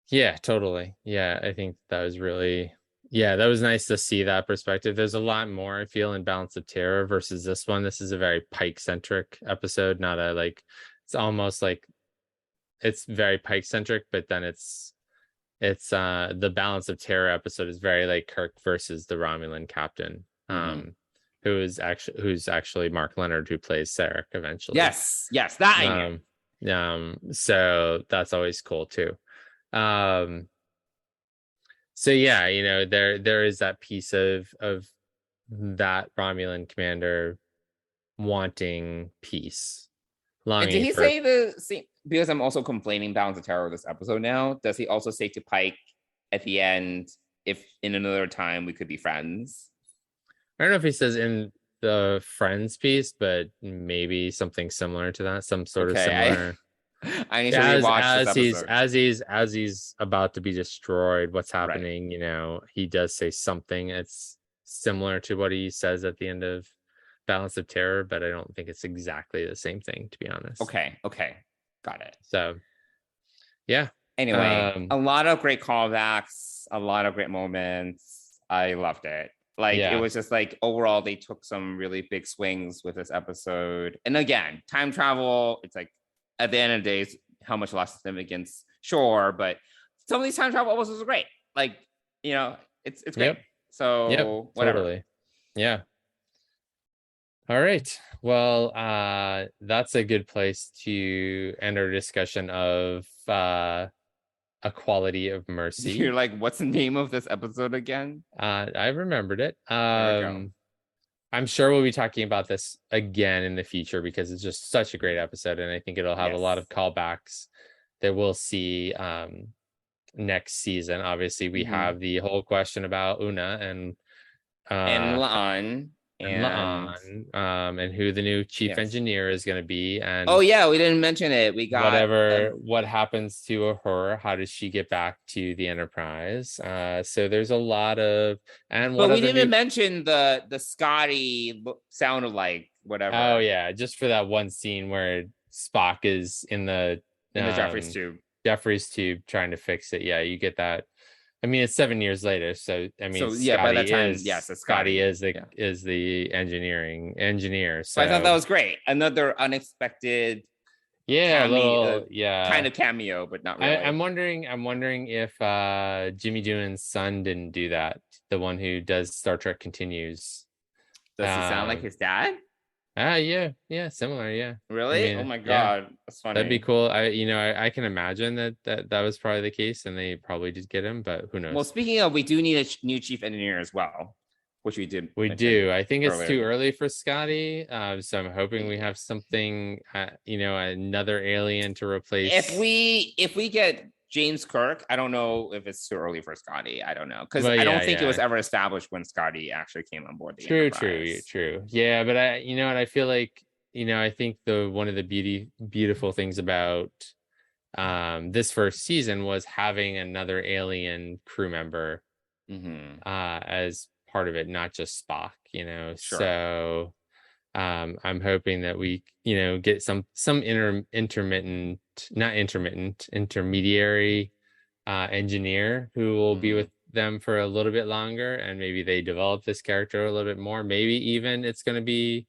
Yeah, totally. Yeah, I think that was really, yeah, that was nice to see that perspective. There's a lot more, I feel, in Balance of Terror versus this one. This is a very Pike centric episode, not a like, it's almost like it's very Pike centric, but then it's the Balance of Terror episode is very like Kirk versus the Romulan captain. Who's actually Mark Leonard, who plays Sarek eventually. Yes, that I knew. So that's always cool too. So yeah, there is that piece of that Romulan commander wanting peace. And did he say the same? Because I'm also complaining Balance of Terror this episode now. Does he also say to Pike at the end, if in another time we could be friends? I don't know if he says in the Friends piece, but maybe something similar to that, some sort of similar. I need to rewatch this episode. As he's about to be destroyed, what's happening? Right. He does say something that's similar to what he says at the end of Balance of Terror, but I don't think it's exactly the same thing, to be honest. Okay, got it. So, yeah. Anyway, a lot of great callbacks, a lot of great moments. I loved it. It was just like overall they took some really big swings with this episode. And again, time travel, it's like at the end of the day, how much lost significance, sure, but some of these time travel episodes are great. It's great. Yep. So whatever. Totally. Yeah. All right. Well, that's a good place to end our discussion of A Quality of Mercy. You're like, what's the name of this episode again? I remembered it. I'm sure we'll be talking about this again in the future because it's just such a great episode, and I think it'll have a lot of callbacks that we'll see next season. Obviously, we have the whole question about Una and La'an. And who the new chief engineer is going to be, and we didn't mention it. We got what happens to her. How does she get back to the Enterprise? So there's a lot of but we didn't even mention the Scotty sound alike whatever. Oh yeah, just for that one scene where Spock is in the Jeffries tube trying to fix it. Yeah, you get that. I mean, it's 7 years later, so I mean, by that time, Scotty is the engineer. So I thought that was great. Another unexpected, kind of cameo, but not really. I'm wondering if Jimmy Doohan's son didn't do that. The one who does Star Trek Continues. Does he sound like his dad? Yeah, similar. Yeah. Really? I mean, oh my god, that's funny. That'd be cool. I can imagine that was probably the case, and they probably did get him, but who knows? Well, speaking of, we do need a new chief engineer as well, which we did. We do. I think it's too early for Scotty, so I'm hoping we have something, another alien to replace. If we get James Kirk, I don't know if it's too early for Scotty. I don't know, because I don't think it was ever established when Scotty actually came on board. True. Yeah, but I feel like I think one of the beautiful things about this first season was having another alien crew member as part of it, not just Spock. So I'm hoping that we get some intermediary engineer who will be with them for a little bit longer, and maybe they develop this character a little bit more. Maybe even it's going to be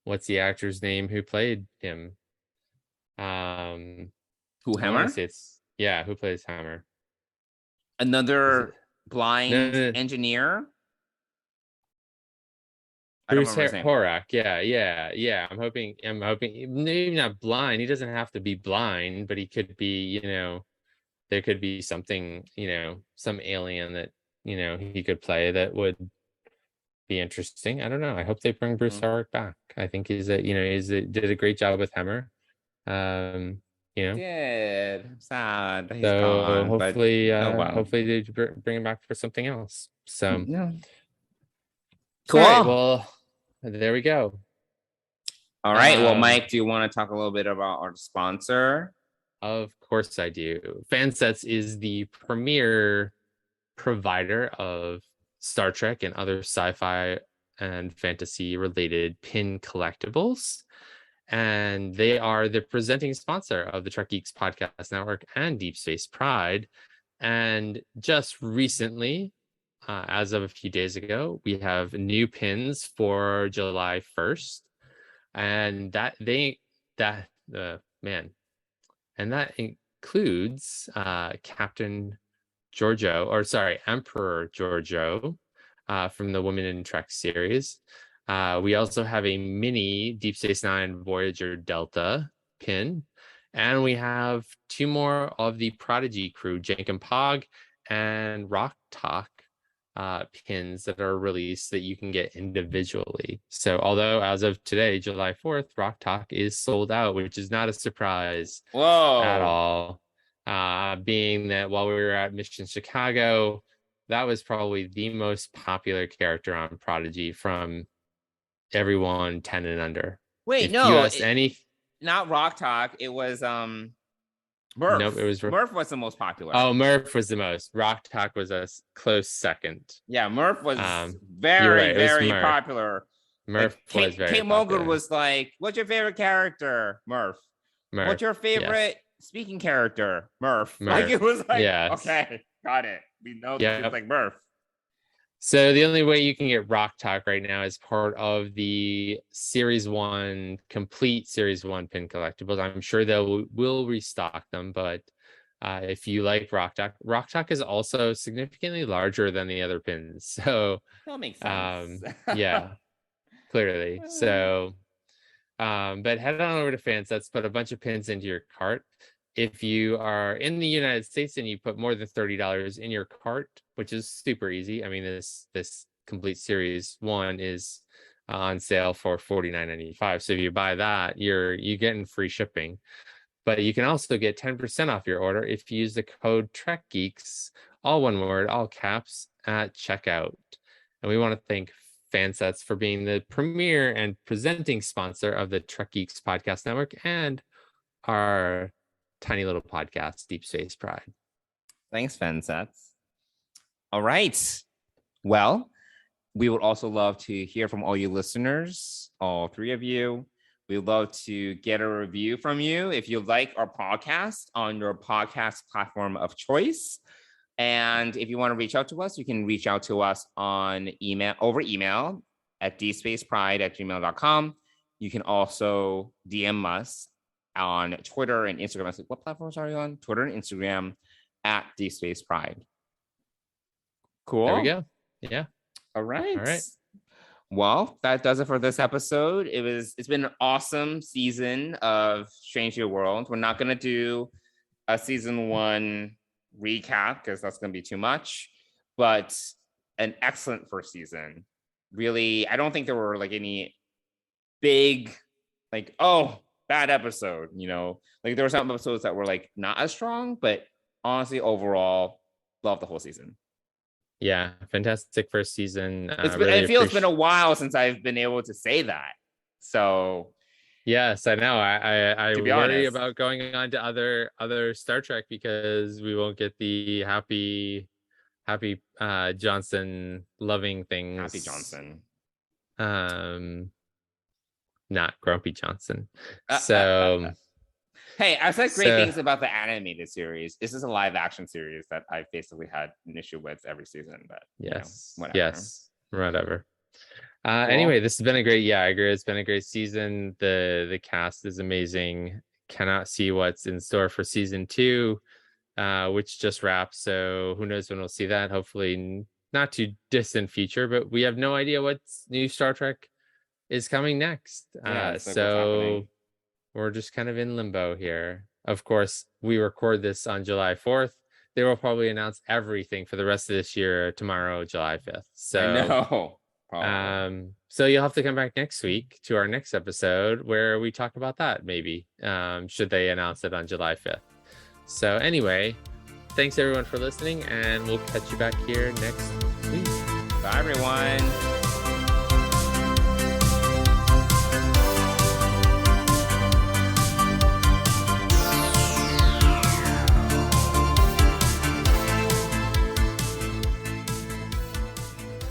what's the actor's name who played him? Hammer? Who plays Hammer? Another blind engineer. Bruce Horak. Yeah. I'm hoping maybe not blind. He doesn't have to be blind, but he could be, there could be something, some alien that, he could play that would be interesting. I don't know. I hope they bring Bruce Horak back. I think did a great job with Hammer. Did. Sad that he's so gone, hopefully, hopefully they bring him back for something else. So cool. All right, well, there we go. All right. Well, Mike, do you want to talk a little bit about our sponsor? Of course I do. Fansets is the premier provider of Star Trek and other sci-fi and fantasy related pin collectibles. And they are the presenting sponsor of the Trek Geeks Podcast Network and Deep Space Pride. And just recently, as of a few days ago, we have new pins for July 1st. And that includes Captain Giorgio, or sorry, Emperor Giorgio from the Women in Trek series. We also have a mini Deep Space Nine Voyager Delta pin. And we have two more of the Prodigy crew, Jankum Pog and Rock Talk pins that are released that you can get individually. So although as of today, July 4th, Rock Talk is sold out, which is not a surprise at all. Being that while we were at Mission Chicago, that was probably the most popular character on Prodigy from everyone 10 and under. Wait, if no, you ask not Rock Talk. It was Murph. Nope, it was Murph was the most popular. Oh, Murph was the most. Rock Talk was a close second. Yeah, Murph was very, very Murph. popular. Murph was very Kate popular. Mulgrew was like, "What's your favorite character, Murph? What's your favorite speaking character, Murph?" Like it was like, okay, got it. We know it's like Murph. So the only way you can get Rock Talk right now is part of the Series 1, complete Series 1 pin collectibles. I'm sure will restock them, but if you like Rock Talk is also significantly larger than the other pins. So that makes sense. Yeah, clearly. So, but head on over to Fansets, put a bunch of pins into your cart. If you are in the United States and you put more than $30 in your cart, which is super easy. I mean, this complete Series 1 is on sale for $49.95. So if you buy that, you're getting free shipping. But you can also get 10% off your order if you use the code TrekGeeks, all one word, all caps, at checkout. And we want to thank Fansets for being the premier and presenting sponsor of the Trek Geeks Podcast Network and our tiny little podcast, Deep Space Pride. Thanks, Fansets. All right. Well, we would also love to hear from all you listeners, all three of you. We'd love to get a review from you if you like our podcast on your podcast platform of choice. And if you want to reach out to us, you can reach out to us on over email at dspacepride@gmail.com. You can also DM us on Twitter and Instagram. I was like, what platforms are you on? Twitter and Instagram at dspacepride. Cool. There we go. Yeah. All right. All right. Well, that does it for this episode. It's been an awesome season of Strange New World. We're not going to do a season 1 recap because that's going to be too much, but an excellent first season. Really, I don't think there were like any big, like, oh, bad episode, like there were some episodes that were like not as strong, but honestly, overall, love the whole season. Yeah, fantastic first season. It feels been a while since I've been able to say that. So yes, I know. I worry honest about going on to other Star Trek because we won't get the happy Johnson loving things. Happy Johnson. Not Grumpy Johnson. So hey, I've said great things about the animated series. This is a live action series that I basically had an issue with every season, but whatever. Cool. Anyway, this has been a great, I agree. It's been a great season. The cast is amazing. Cannot see what's in store for season 2, which just wrapped. So who knows when we'll see that? Hopefully not too distant future, but we have no idea what's new Star Trek is coming next. So we're just kind of in limbo here. Of course, we record this on July 4th. They will probably announce everything for the rest of this year tomorrow, July 5th. So so you'll have to come back next week to our next episode where we talk about that, maybe, should they announce it on July 5th. So anyway, thanks everyone for listening, and we'll catch you back here next week. Bye, everyone.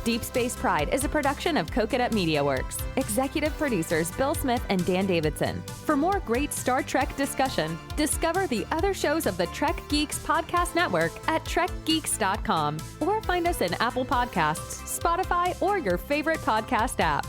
Deep Space Pride is a production of Coconut Media Works. Executive producers Bill Smith and Dan Davidson. For more great Star Trek discussion, discover the other shows of the Trek Geeks Podcast Network at trekgeeks.com or find us in Apple Podcasts, Spotify, or your favorite podcast app.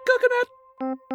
Coconut.